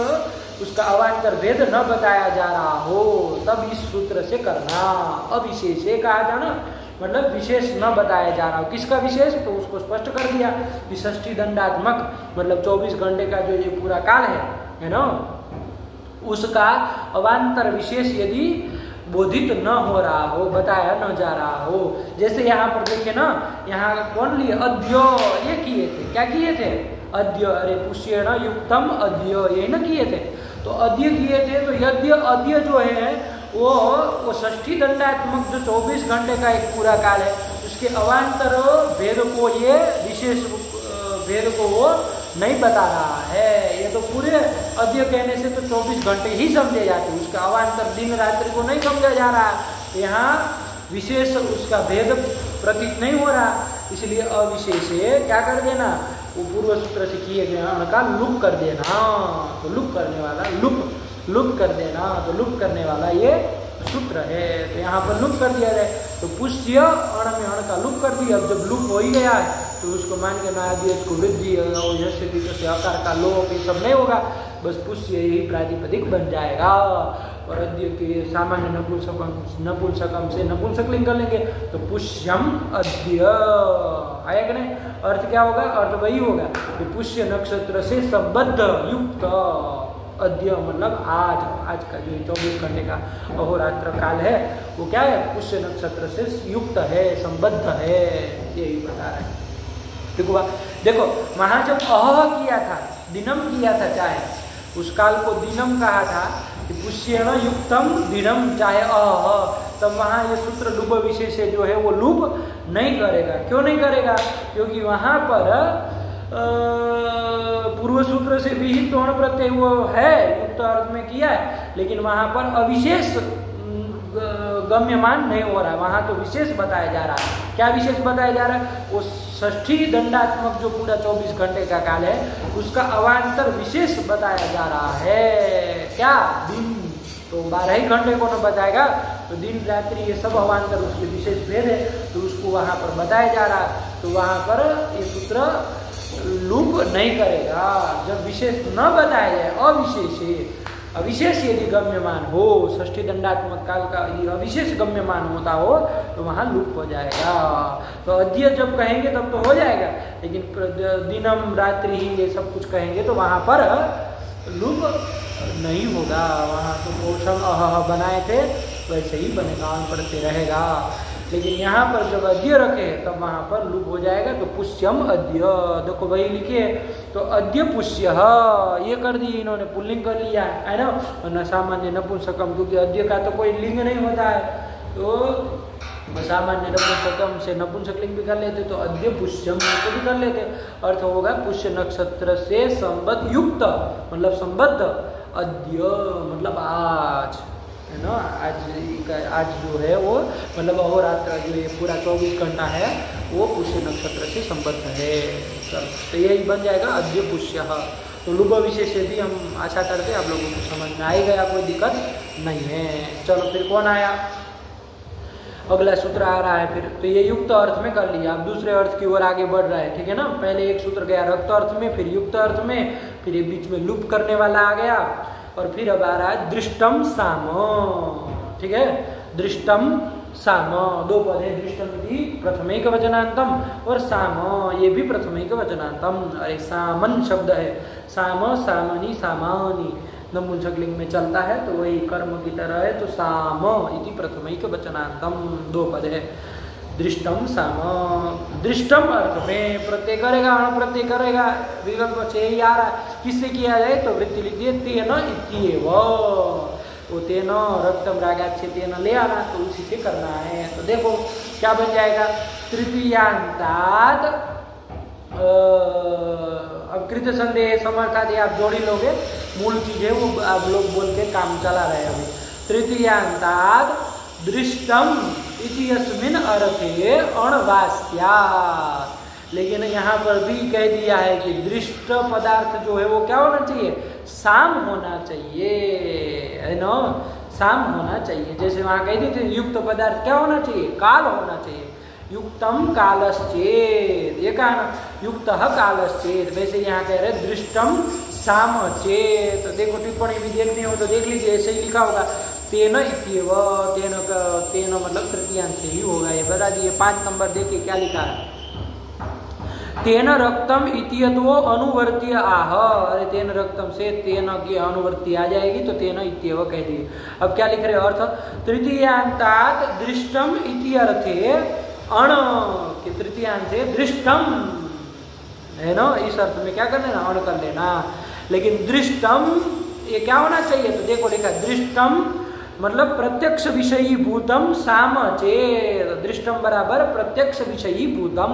उसका अवांतर भेद न बताया जा रहा हो, तब इस सूत्र से करना। अविशेष कहा था ना, मतलब विशेष न बताया जा रहा हो। किसका विशेष? तो उसको स्पष्ट कर दिया कि षष्ठी दंडात्मक, मतलब 24 घंटे का जो ये पूरा काल है ना, उसका अवांतर विशेष यदि बोधित न हो रहा हो, बताया न जा रहा हो। जैसे यहाँ पर देखिए ना, यहाँ कौन लिए? अद्य, ये किए थे, क्या किए थे? अद्य, अरे पुष्येण युक्तम अद्य, यही ना किए थे, तो अद्य किए थे। तो यद्य अद्य जो है वो षष्ठी दंडात्मक जो 24 घंटे का एक पूरा काल है, उसके अवांतर भेद को, ये विशेष भेद को वो नहीं बता रहा है। ये तो पूरे अद्य कहने से तो 24 घंटे ही समझे जाते, उसका अवांतर दिन रात्रि को नहीं समझा जा रहा। यहाँ विशेष उसका भेद प्रतीत नहीं हो रहा, इसलिए अविशेष क्या कर देना? वो पूर्व सूत्र से किए गए अण का लुप कर देना, तो लुप करने वाला लुप कर देना, तो लुप करने वाला ये सूत्र है। तो यहाँ पर लुप कर दिया जाए, तो पुष्य अण में अण का लुप कर दिया। अब जब लुप हो ही गया है तो उसको मान के ना दिए, इसको वृद्धि से आकार का लोप ये सब नहीं होगा, बस पुष्य यही प्रातिपदिक बन जाएगा। और अद्य के सामान्य नपुंसकम से नपुंसकलिंग कर लेंगे तो पुष्यम अद्य आया कि नहीं। अर्थ क्या होगा, अर्थ वही होगा कि पुष्य नक्षत्र से संबद्ध युक्त, अद्य मतलब आज का जो 24 घंटे का अहोरात्र काल है वो क्या है, पुष्य नक्षत्र से युक्त है, संबद्ध है, यही बता रहे हैं। देखो वहां जब किया था, दिनम किया था, चाहे उस काल को दिनम कहा था कि पुष्येण युक्तम दिनम, चाहे तब वहाँ ये सूत्र लुप विशेष जो है वो लुप नहीं करेगा। क्यों नहीं करेगा, क्योंकि वहाँ पर पूर्व सूत्र से विहित अण प्रत्यय वो है, युक्त अर्थ में किया है, लेकिन वहाँ पर अविशेष गम्यमान नहीं हो रहा है, वहाँ तो विशेष बताया जा रहा है। क्या विशेष बताया जा रहा है, वो षष्ठी दंडात्मक जो पूरा 24 घंटे का काल है उसका अवान्तर विशेष बताया जा रहा है। क्या दिन, तो 12 ही घंटे को न बताएगा, तो दिन रात्रि ये सब अवान्तर उसके विशेष भेद है, तो उसको वहाँ पर बताया जा रहा है। तो वहाँ पर ये सूत्र लूप नहीं करेगा जब विशेष न बताया जाए। अविशेष यदि गम्यमान हो, षष्ठी दंडात्मक काल का यदि अविशेष गम्यमान होता हो तो वहाँ लूप हो जाएगा। तो अद्य जब कहेंगे तब तो हो जाएगा, लेकिन दिनम रात्रि ही ये सब कुछ कहेंगे तो वहाँ पर लूप नहीं होगा। वहाँ तो पोषण बनाए थे वैसे ही बनेगा, अन पढ़ते रहेगा। लेकिन यहाँ पर जब अद्य रखे तब वहाँ पर लुप हो जाएगा। तो पुष्यम अद्य, देखो वही लिखे, तो अद्य पुष्य ये कर दी इन्होंने, पुल्लिंग कर लिया है ना, और सामान्य नपुंसकम, क्योंकि अद्य का तो कोई लिंग नहीं होता है, तो सामान्य नपुंसकम से नपुंसकलिंग भी कर लेते, तो अद्य पुष्यम को भी कर लेते। अर्थ होगा पुष्य नक्षत्र से संबद्ध युक्त, मतलब संबद्ध, अद्य मतलब आज, है ना, आज जो है वो मतलब अहोरात्र जो ये पूरा 24 घंटा है वो पुष्य नक्षत्र से संबद्ध है। तो यही बन जाएगा अद्य पुष्य। तो लुभ विशेष भी हम आशा करते हैं आप लोगों को समझ में आ ही गया, कोई दिक्कत नहीं है। चलो फिर कौन आया, अगला सूत्र आ रहा है फिर। तो ये युक्त अर्थ में कर लिया, अब दूसरे अर्थ की ओर आगे बढ़ रहा है, ठीक है ना। पहले एक सूत्र गया रक्त अर्थ में, फिर युक्त अर्थ में, फिर ये बीच में लुप करने वाला आ गया, और फिर अब आ रहा है दृष्टम साम, ठीक है। दृष्टम साम, दो पद है, दृष्टम भी प्रथमैक वचनांतम और साम ये भी प्रथमैक वचनांतम। अरे सामन शब्द है, साम सामनी सामानी नपुंसकलिंग में चलता है, तो वही कर्म की तरह है। तो साम इति प्रथमैक वचनांतम, दो पद है। दृष्टम साम, दृष्टम अर्थ में प्रत्यय करेगा, अण प्रत्यय करेगा, विकल्प से ही आ रहा है। किससे किया जाए तो वृत्ति लिख दिए, तेन इत्येव, वो तेन रक्तम रागात से तेन ले आना, तो उसी से करना है। तो देखो क्या बन जाएगा, तृतीयांताद, अब कृत संदेह समर्थात आप जोड़ी लोगे, मूल चीज है वो आप लोग बोल के काम चला रहे हैं अभी। तृतीयांताद दृष्टम इति यस्मिन् अर्थे अणवास्यात्, लेकिन यहाँ पर भी कह दिया है कि दृष्ट पदार्थ जो है वो क्या होना चाहिए, साम होना चाहिए, है ना, साम होना चाहिए। जैसे वहाँ कह दी थी युक्त पदार्थ क्या होना चाहिए, काल होना चाहिए। युक्तम कालश्चेत, ये कहा ना, युक्त कालश्चेत, वैसे यहाँ कह रहे दृष्टम साम चेत। तो देखो टिप्पणी भी देखनी हो तो देख लीजिए, ऐसे ही लिखा होगा, तेन इत्येव, तेन मतलब तृतीयांश ही होगा। ये बता दिए 5 नंबर देखिए क्या लिखा है, तेन रक्तम इत्यतो अनुवर्ती आह, अरे तेन रक्तम से तेन की अनुवर्ती आ जाएगी तो तेन इत्येव कह दिए। अब क्या लिख रहे अर्थ, तृतीयांतात् दृष्टम इत्यर्थे अण के तृतीयांशे दृष्टम, है ना, इस अर्थ में क्या कर लेना, अण कर लेना। लेकिन दृष्टम ये क्या होना चाहिए, तो देखो लिखा दृष्टम मतलब प्रत्यक्ष विषयी भूतम साम चेत, दृष्टम बराबर प्रत्यक्ष विषयी भूतम,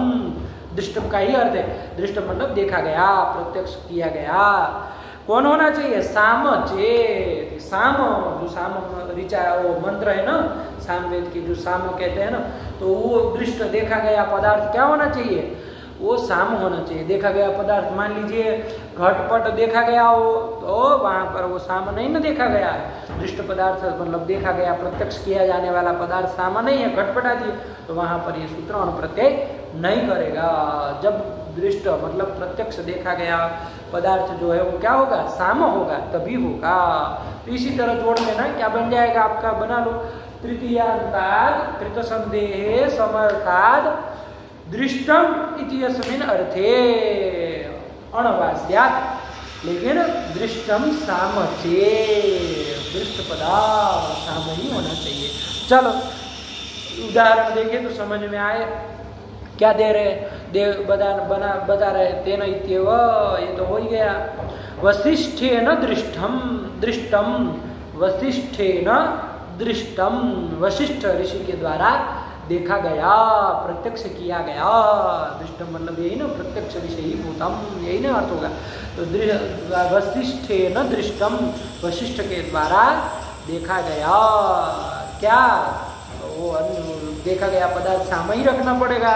दृष्टम का ही अर्थ है, दृष्टम मतलब देखा गया, प्रत्यक्ष किया गया। कौन होना चाहिए, साम चेत, साम जो साम ऋचा वो मंत्र है ना, सामवेद की जो साम कहते हैं ना, तो वो दृष्ट देखा गया पदार्थ क्या होना चाहिए, वो साम होना चाहिए। देखा गया पदार्थ, मान लीजिए घटपट देखा गया हो तो वहाँ पर वो साम नहीं ना देखा गया है। दृष्ट पदार्थ मतलब देखा गया, प्रत्यक्ष किया जाने वाला पदार्थ साम नहीं है, घटपट आदि, तो वहाँ पर ये सूत्र अण प्रत्यय नहीं करेगा। जब दृष्ट मतलब प्रत्यक्ष देखा गया पदार्थ जो है वो क्या होगा, साम होगा, तभी होगा। तो इसी तरह जोड़ लेना, क्या बन जाएगा आपका, बना लो, तृतीयांतात् कृत संदेहे समर्थात् दृष्टम इत्यस्मिन् अर्थे अणवास्यात्, लेकिन दृष्टम साम चेत्, दृष्ट पदार्थ साम ही होना चाहिए। चलो उदाहरण देखें तो समझ में आए। क्या दे रहे, बता रहे, तेन इत्येव, ये तो हो ही गया। वसिष्ठेन दृष्टम, दृष्टम वसिष्ठेन दृष्टम, वशिष्ठ ऋषि के द्वारा देखा गया, प्रत्यक्ष किया गया। दृष्टम मतलब यही ना, प्रत्यक्ष विषयी भूतम, यही ना अर्थ होगा। तो वसिष्ठेन दृष्टम, वशिष्ठ के द्वारा देखा गया, क्या, वो देखा गया पदार्थ साम ही रखना पड़ेगा।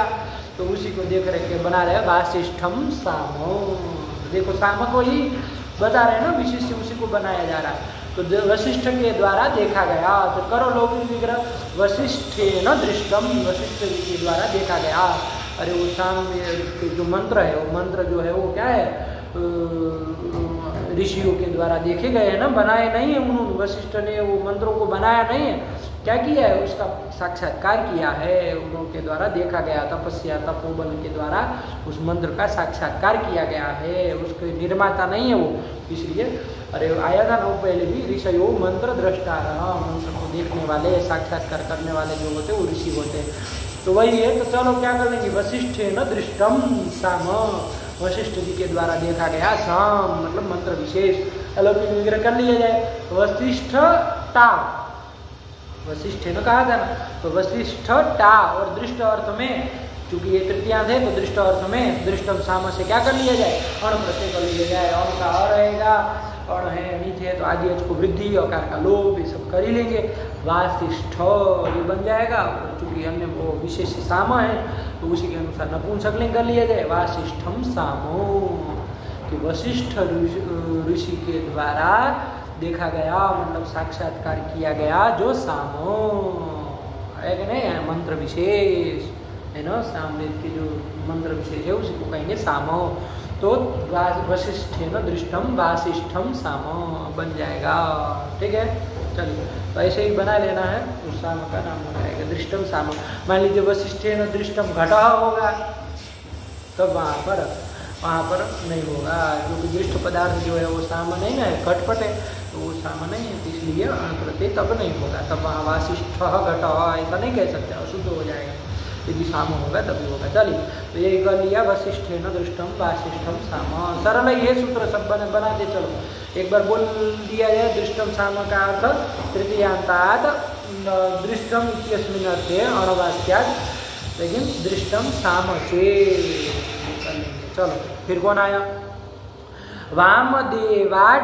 तो उसी को देख रहे के बना रहे वासिष्ठम सामो। देखो साम को ही बता रहे हैं ना, विशिष्ट उसी को बनाया जा रहा है। तो वशिष्ठ के द्वारा देखा गया, तो करो लौकिक विग्रह, वशिष्ठेन दृष्टम, वशिष्ठ के द्वारा देखा गया। अरे वो साम जो मंत्र है, वो मंत्र जो है वो क्या है, ऋषियों के द्वारा देखे गए हैं ना, बनाए नहीं है उन्होंने, वशिष्ठ ने वो मंत्रों को बनाया नहीं है, क्या किया है, उसका साक्षात्कार किया है, उनके द्वारा देखा गया, तपस्या तपोबल के द्वारा उस मंत्र का साक्षात्कार किया गया है, उसके निर्माता नहीं है वो, इसलिए अरे आया था ना पहले भी, ऋषयो मंत्र दृष्टा, मंत्र को देखने वाले, साक्षात्कार करने वाले जो होते वो ऋषि होते, तो वही है। तो चलो क्या कर लेंगे, वशिष्ठेन दृष्टम साम, वशिष्ठ जी के द्वारा देखा गया साम मतलब मंत्र विशेष। अलौकिक विग्रह कर लिया जाए, वशिष्ठ टा, वशिष्ठ ने कहा था ना, तो वशिष्ठ टा, और दृष्ट अर्थ में चूंकि ये तृतीयांत है तो दृष्ट अर्थ में दृष्टम साम से क्या कर लिया जाए, अण प्रत्यय कर लिया जाए। अण का अ रहेगा, अण है नीच है तो आदि को वृद्धि, अकार का लोप, ये सब कर ही लेंगे। वासिष्ठ ये बन जाएगा, चूंकि अन्य वो विशेष साम है तो उसी के अनुसार नपुंसकलिंग कर लिया जाए, वासिष्ठम सामो, कि वशिष्ठ ऋषि के द्वारा देखा गया मतलब साक्षात्कार किया गया जो सामो है कि नहीं, मंत्र विशेष है ना, सामवेद के जो मंत्र विशेष है उसी को कहेंगे सामो। तो वशिष्ठेन दृष्टम वासिष्ठम सामो बन जाएगा, ठीक है। चलिए तो ऐसे ही बना लेना है, उस साम का नाम हो जाएगा दृष्टम सामो। मान लीजिए वशिष्ठेन दृष्टम घटा होगा तो वहाँ पर नहीं होगा, क्योंकि दृष्ट पदार्थ जो है वो साम नहीं है, घटपट है, तो वो साम नहीं है, इसलिए अणप्रत्यय तब नहीं होगा, तब वहाँ वासिष्ठ घट ऐसा नहीं कह सकते, अशुद्ध हो जाएगा। यदि साम होगा तभी होगा। चलिए तो यही कर लिया, वशिष्ठेन दृष्टम वासिष्ठम साम, सरल ही है सूत्र, सब बना दे। चलो एक बार बोल दिया जाए, दृष्टम साम का अर्थ तृतीयांतात् दृष्टम इत्यस्मिन् अर्थे अणवास्यात्, लेकिन दृष्टम साम से। चलो फिर कौन आया, वामदेवाड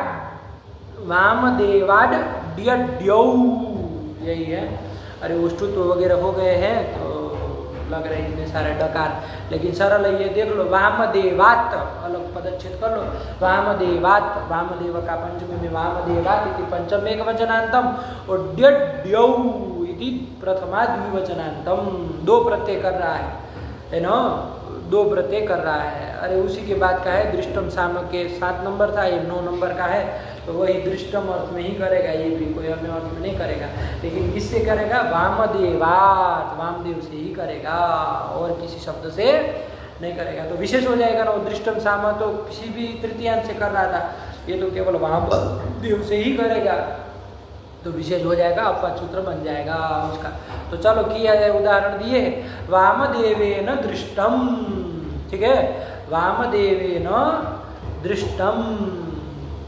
ड्यौ, यही है। अरे उष्टुत्व वगैरह हो गए हैं तो लग रहे इतने सारे डकार, लेकिन सरल है ये, देख लो, वामदेवात अलग पदच्छेद कर लो, वामदेवात, वामदेव का पंचमी में वामदेवात इति पंचम एक वचनांतम, और ड्यौ इति प्रथमा द्विवचनांतम, दो प्रत्यय कर रहा है ना, दो प्रत्यय कर रहा है। अरे उसी के बाद का है दृष्टम साम के 7 नंबर था, ये 9 नंबर का है, तो वही दृष्टम अर्थ में ही करेगा, ये भी कोई अन्य अर्थ में नहीं करेगा, लेकिन किससे करेगा, वामदेवात, वामदेव से ही करेगा, और किसी शब्द से नहीं करेगा, तो विशेष हो जाएगा ना। वो दृष्टम साम तो किसी भी तृतीयांत से कर रहा था, ये तो केवल वामदेव से ही करेगा, तो विशेष हो जाएगा, अपवाद सूत्र बन जाएगा उसका। तो चलो किया जाए, उदाहरण दिए, वामदेवेन दृष्टम, ठीक है, वामदेवेन दृष्टम,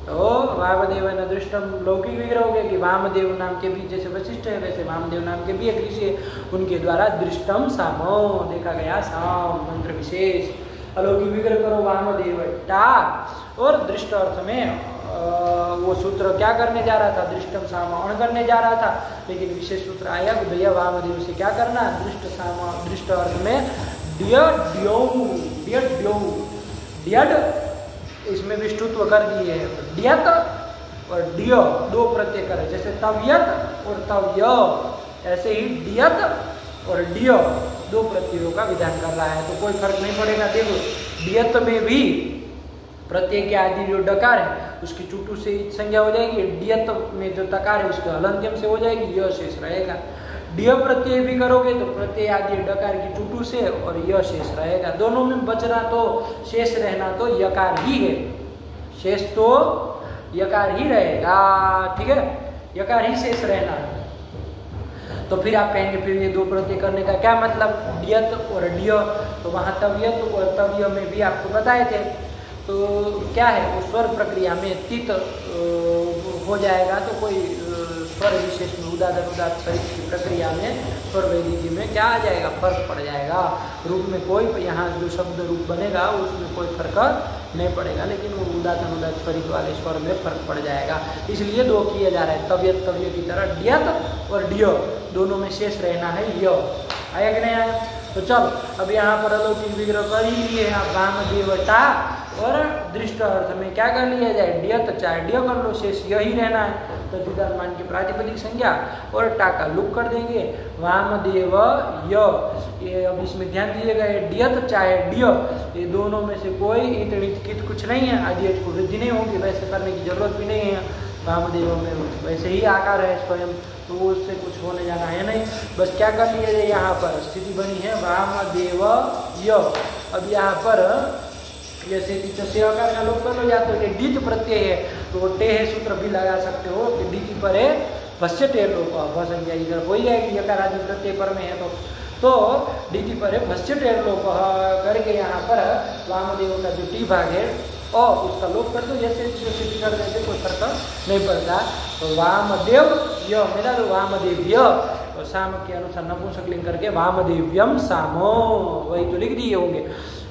तो वामदेवेन दृष्टम लौकिक विग्रह हो गया कि वामदेव नाम के भी जैसे वशिष्ठ है वैसे वामदेव नाम के भी एक ऋषि है, उनके द्वारा दृष्टम सामो देखा गया, साम मंत्र विशेष। अलौकिक विग्रह करो, वामदेव टा, और दृष्ट अर्थ में वो सूत्र क्या करने जा रहा था, दृष्टम साम अण करने जा रहा था, लेकिन विशेष सूत्र आया कि भैया वामदेव से क्या करना, दृष्ट साम, दृष्ट अर्थ में डियड इसमें विष्णुत्व कर दिए है। डियत और डिय दो प्रत्यय करे, जैसे तव्यत और तव्य, ऐसे ही डियत और डिय दो प्रत्ययों का विधान कर रहा है, तो कोई फर्क नहीं पड़ेगा। देखो डियत में भी प्रत्यय के आदि जो डकार है उसकी चुटू से संज्ञा हो जाएगी, डियत में जो तकार है उसके हलंत्यम से हो जाएगी, यह शेष रहेगा। डिय प्रत्यय भी करोगे तो प्रत्यय आदि डकार की चुटू से और यह शेष रहेगा। दोनों में बचना तो शेष रहना तो यकार ही है, शेष तो यकार ही रहेगा, ठीक है, यकार ही शेष रहना है। तो फिर आप कहेंगे फिर ये दो प्रत्यय करने का क्या मतलब, डियत और डिय, तो वहाँ तव्यत और तव्य में भी आपको बताए थे। तो क्या है वो स्वर प्रक्रिया में तित हो जाएगा, तो कोई स्वर विशेष में उदाहरण उदात सहित की प्रक्रिया में स्वर वैदिकी में क्या आ जाएगा, फर्क पड़ जाएगा। रूप में कोई यहाँ जो शब्द रूप बनेगा उसमें कोई फर्क नहीं पड़ेगा, लेकिन वो उदाहरण उदात स्वरित वाले स्वर में फर्क पड़ जाएगा। इसलिए दो किए जा रहे हैं, तव्यत तव्य की तरह डियत और डिय दोनों में शेष रहना है य। आया कि नहीं आया? तो चल अब यहाँ पर अलौकिक विग्रह कर ही लिए हैं, वामदेवता और दृष्ट अर्थ में क्या कर लिया जाए, डियत चाहे डिय कर लो, शेष यही रहना है। तो मान की प्रातिपदिक संज्ञा और टाका लुक कर देंगे, वामदेव य, ये अब इसमें ध्यान दीजिएगा, ये डियत चाहे डिय ये दोनों में से कोई ईट कित कुछ नहीं है, आदि को वृद्धि नहीं होगी, वैसे करने की जरूरत भी नहीं है। वामदेव में वैसे ही आकार है स्वयं, तो उससे कुछ होने जाना है नहीं, बस क्या कर लिए जाए, यहाँ पर स्थिति बनी है वामदेव य। अब यहाँ पर जैसे कि आकार का लोग कर लो, या तो ये डित प्रत्यय है तो टेह सूत्र भी लगा सकते हो कि डिति पर है भस्य टेर लोप संज्ञा इधर हो जाएगी, यकार आदि प्रत्यय पर में है तो डिति पर है भस्य टेर लोप करके यहाँ पर वामदेव का जो टी भाग है और उसका लोप कर दो, जैसे सिद्धि कर देते कोई फर्क नहीं पड़ता। तो वामदेव य मेरा तो वामदेव्य और साम के अनुसार नपुंसकलिंग करके वामदेव्यम सामो, वही तो लिख दिए होंगे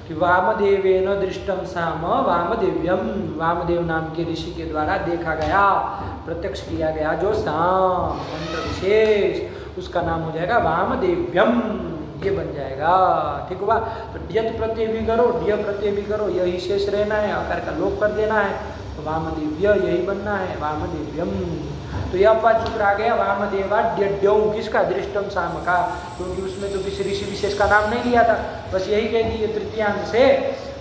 कि वामदेवेन दृष्टम साम वामदेव्यम, वामदेव नाम के ऋषि के द्वारा देखा गया, प्रत्यक्ष किया गया जो साम मंत्र विशेष, उसका नाम हो जाएगा वामदेव्यम, ये बन जाएगा। ठीक हुआ? तो डियत प्रत्यय भी करो, डिय प्रत्यय भी करो, यही शेष रहना है, आकार का लोप कर देना है, तो वामदेव्य यही बनना है, वामदेव्यम। तो यह अपवाद सूत्र आ गया वामदेवा ड्यौ, किसका, दृष्टम साम का, क्योंकि उसमें तो किसी ऋषि विशेष का नाम नहीं लिया था, बस यही कह दिए तृतीयांत से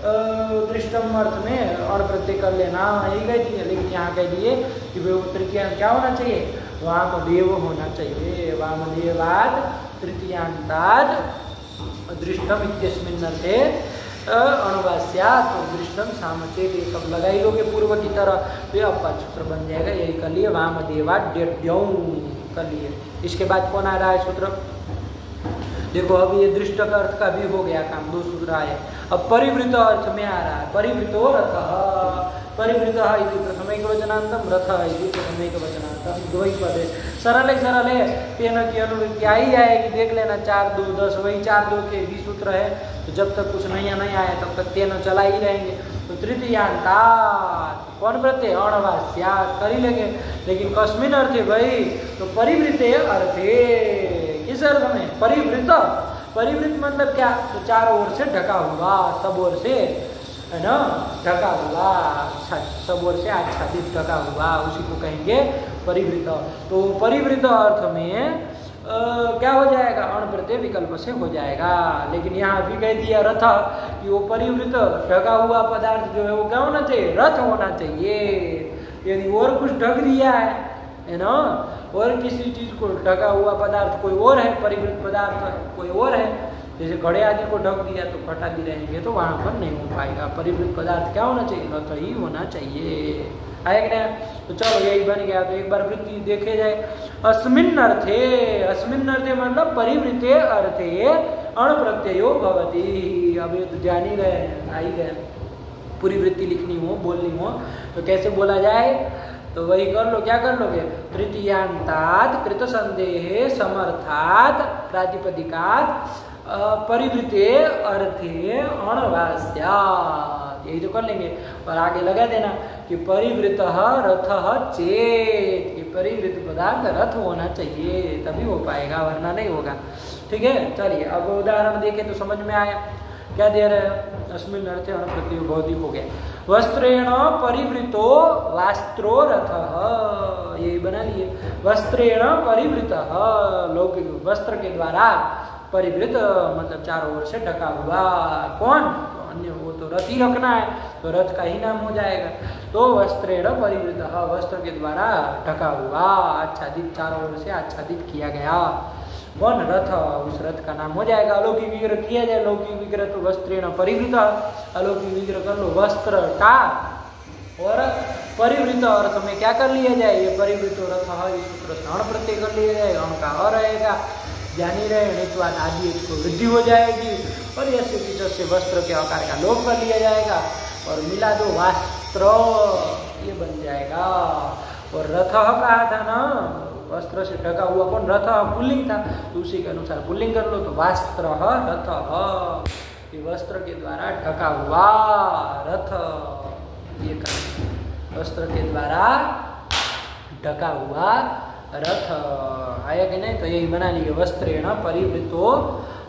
दृष्टम अर्थ में और प्रत्यय कर लेना, यही कह दिए। लेकिन यहाँ कह दिए कि वो तृतीयांत क्या होना चाहिए, वामदेव होना चाहिए, वामदेवाद तृतीयांताद दृष्टम इत्यस्मिन् अर्थे अणुवास्यात्, तो दृष्टम सामचेत ये सब लगा ही लोगे पूर्व की तरह, तो ये अपवाद सूत्र बन जाएगा, यही कर लिए वामदेवा ड्यौ कर लिए। इसके बाद कौन आ रहा है सूत्र, देखो अब ये दृष्ट अर्थ का भी हो गया काम, दो सूत्र आए। अब परिवृत अर्थ में आ रहा है, परिवृतो रथ, परिवृत प्रथम एक वचनांतम, रथ प्रथम एक वचनांतम, दो ही पद है, सरल है, तेन की अनुवृत्ति आ ही जाएगी, देख लेना 4 2 10, वही 4 2 के भी सूत्र है, तो जब तक कुछ नया नहीं आया तब तक तेन चला ही रहेंगे। तो तृतीयांतात् कौन प्रत्यय, अणवास्यात् कर ही लेंगे, लेकिन कस्मिन अर्थे भाई, तो परिवृते अर्थे, किस अर्थ में, परिवृत, परिवृत मतलब क्या, तो चारों ओर से ढका हुआ, सब ओर से है ना ढका हुआ, सब ओर से आच्छादित ढका हुआ, उसी को कहेंगे परिवृत। तो परिवृत अर्थ में क्या हो जाएगा, अण प्रत्यय विकल्प से हो जाएगा। लेकिन यहाँ भी कह दिया रथ कि वो परिवृत ढका हुआ पदार्थ जो है वो क्या होना चाहिए, रथ होना चाहिए। यदि और कुछ ढक दिया है ना, और किसी चीज को ढका हुआ पदार्थ कोई और है, परिवृत पदार्थ कोई और है, जैसे घड़े आदि को ढक दिया तो घट आदि रहेंगे, तो वहाँ पर नहीं हो पाएगा। परिवृत पदार्थ क्या होना चाहिए, रथ ही होना चाहिए। आएगा ना? तो चलो यही बन गया। तो एक बार वृत्ति देखे जाए, अस्मिन् अर्थे, अस्मिन् अर्थे मतलब परिवृते अर्थे अण प्रत्ययो भवति। अब ये तो जान ही गए, आ ही गए, पूरी वृत्ति लिखनी हो, बोलनी हो तो कैसे बोला जाए, तो वही कर लो। क्या कर लोगे, तृतीयांतात् कृत संदेहे समर्थात् प्रातिपदिकात् परिवृते अर्थे अणवास्यात्, यही तो कर लेंगे। और आगे लगा देना कि परिवृतः रथः चेत, कि परिवृत पदार्थ रथ होना चाहिए तभी हो पाएगा, वरना नहीं होगा। ठीक है, चलिए अब उदाहरण देखें तो समझ में आया। क्या दे रहे हैं? अस्मिन् अर्थे अणप्रत्यय भवति हो गया। वस्त्रेण परिवृतो वास्त्रो रथः, ये बना लिए। वस्त्रेण परिवृतः, लौकिक वस्त्र के द्वारा, परिवृत मतलब चारों ओर से ढका हुआ। कौन? तो अन्य, वो तो रथ ही रखना है, तो रथ का ही नाम हो जाएगा। तो वस्त्रेण परिवृतः, वस्त्र के द्वारा ढका हुआ, आच्छादित, चारों ओर से आच्छादित किया गया। कौन? रथ, उस रथ का नाम हो जाएगा। अलौकिक विग्रह किया जाए, लौकिक विग्रह तो वस्त्रेण परिवृत, अलौकिक विग्रह कर लो वस्त्र टा, और परिवृत अर्थ में क्या कर लिया जाए? ये परिवृत रथ, इस सूत्र से अण प्रत्यय कर लिया जाए, अण का अ रहेगा, ज्ञानी रहे, नित्वाद आदि इसको वृद्धि हो जाएगी, और ऐसे पीछे से वस्त्र के आकार का लोप कर लिया जाएगा, और मिला दो वास्त्र, ये बन जाएगा। और रथ कहा था ना, वस्त्र से ढका हुआ, कौन? रथ पुल्लिंग था, तो उसी के अनुसार पुल्लिंग कर लो, तो वास्त्र रथ, ये वस्त्र के द्वारा ढका हुआ रथ, ये कर, वस्त्र के द्वारा ढका हुआ रथ आया कि नहीं? तो यही बना लिए, वस्त्रेण परिवृतो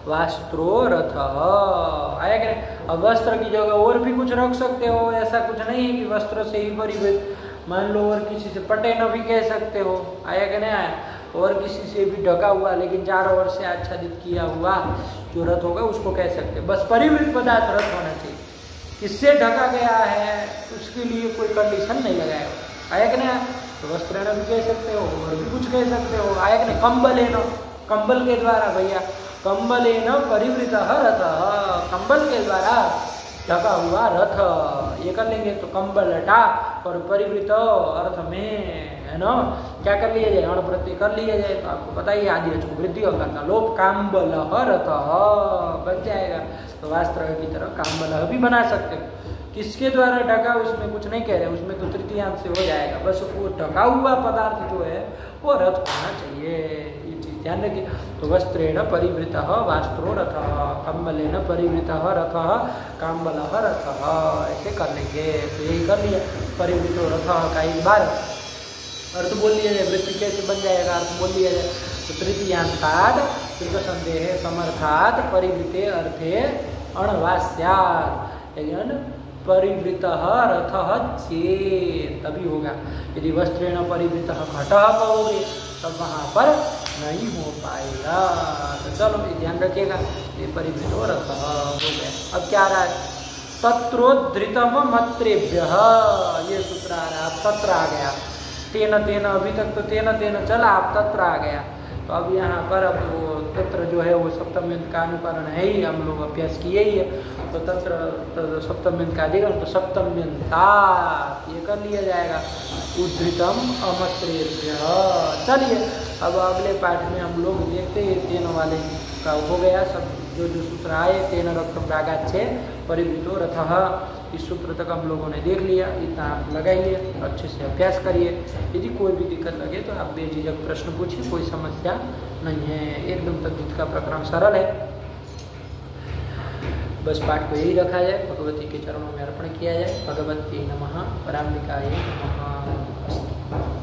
वास्त्रो रथ आया कि नहीं? अब वस्त्र की जगह और भी कुछ रख सकते हो, ऐसा कुछ नहीं है कि वस्त्र से ही परिवृत, मान लो और किसी से पटेन भी कह सकते हो, आया कि नहीं आया? और किसी से भी ढका हुआ लेकिन चारों ओर से आच्छादित किया हुआ जो रथ होगा उसको कह सकते हो। बस परिवृत पदार्थ रथ होना चाहिए, किससे ढका गया है उसके लिए कोई कंडीशन नहीं लगाया, आया कि नहीं? तो वस्त्रेण भी कह सकते हो और भी कुछ कह सकते हो, आया कि नहीं? कंबलेन, कंबल के द्वारा, भैया कंबलेन परिवृतः रथः, कंबल के द्वारा ढका हुआ रथ, ये कर लेंगे। तो कंबल टा और परिवृत अर्थ में, है ना, क्या कर लिया जाए? अण प्रत्यय कर लिया जाए, तो आपको पता ही आदि को वृद्धि करता लोप, काम्बल रथ बन जाएगा। तो वास्त्र की तरह काम्बल भी बना सकते हो। किसके द्वारा ढका, उसमें कुछ नहीं कह रहे, उसमें तो तृतीयांश से हो जाएगा, बस वो ढका हुआ पदार्थ जो है वो रथ होना चाहिए, ये चीज ध्यान रखिए। तो वस्त्रेण परिवृतः वास्त्रो रथः, कंबलेन परिवृतः रथः, काम्बलः रथः, ऐसे कर लेंगे। तो यही कर लिया, परिवृतो रथः का एक बार अर्थ बोल लिया जाए, वृत्ति कैसे बन जाएगा, अर्थ बोल लिया जाए। तो तृतीयांशात् तृतीयसंदेहे समर्थात् परिवृते अर्थे अणवास्यात्, लेकिन परिवृतः रथः चेत तभी होगा। यदि वस्त्रेण परिवृतः घटः कहोगे तब वहाँ पर नहीं हो पाएगा। तो चलो ये ध्यान रखिएगा, ये परिवृतो रथः हो गया। अब क्या आ रहा है? तत्रोद्धृतम मत्रेभ्यः, ये सूत्र आ रहा है, तत्र आ गया। तेन तेन, अभी तक तो तेन तेन चला, अब तत्र आ गया। तो अब यहाँ पर अब वो तत्र जो है वो सप्तम्यंत का अनुकरण है ही, हम लोग अभ्यास किए ही है। तो तत्र सप्तम्यंत का अधिकरण, तो सप्तम्यंता ये कर लिया जाएगा। उद्धृतम अमत्रेभ्यः। चलिए अब अगले पाठ में हम लोग देखते हैं, तेन वाले का हो गया सब जो जो सूत्र आए, तेन रक्तम रागाच्छे परिवृतो रथः, इस सूत्र तक हम लोगों ने देख लिया। इतना आप लगाइए, अच्छे से अभ्यास करिए। यदि कोई भी दिक्कत लगे तो आप बेझिझक प्रश्न पूछिए, कोई समस्या नहीं है, एकदम तद्धित का प्रकरण सरल है। बस पाठ को यही रखा जाए, भगवती के चरणों में अर्पण किया जाए। भगवती नमः, पराम्बिकायै नमः।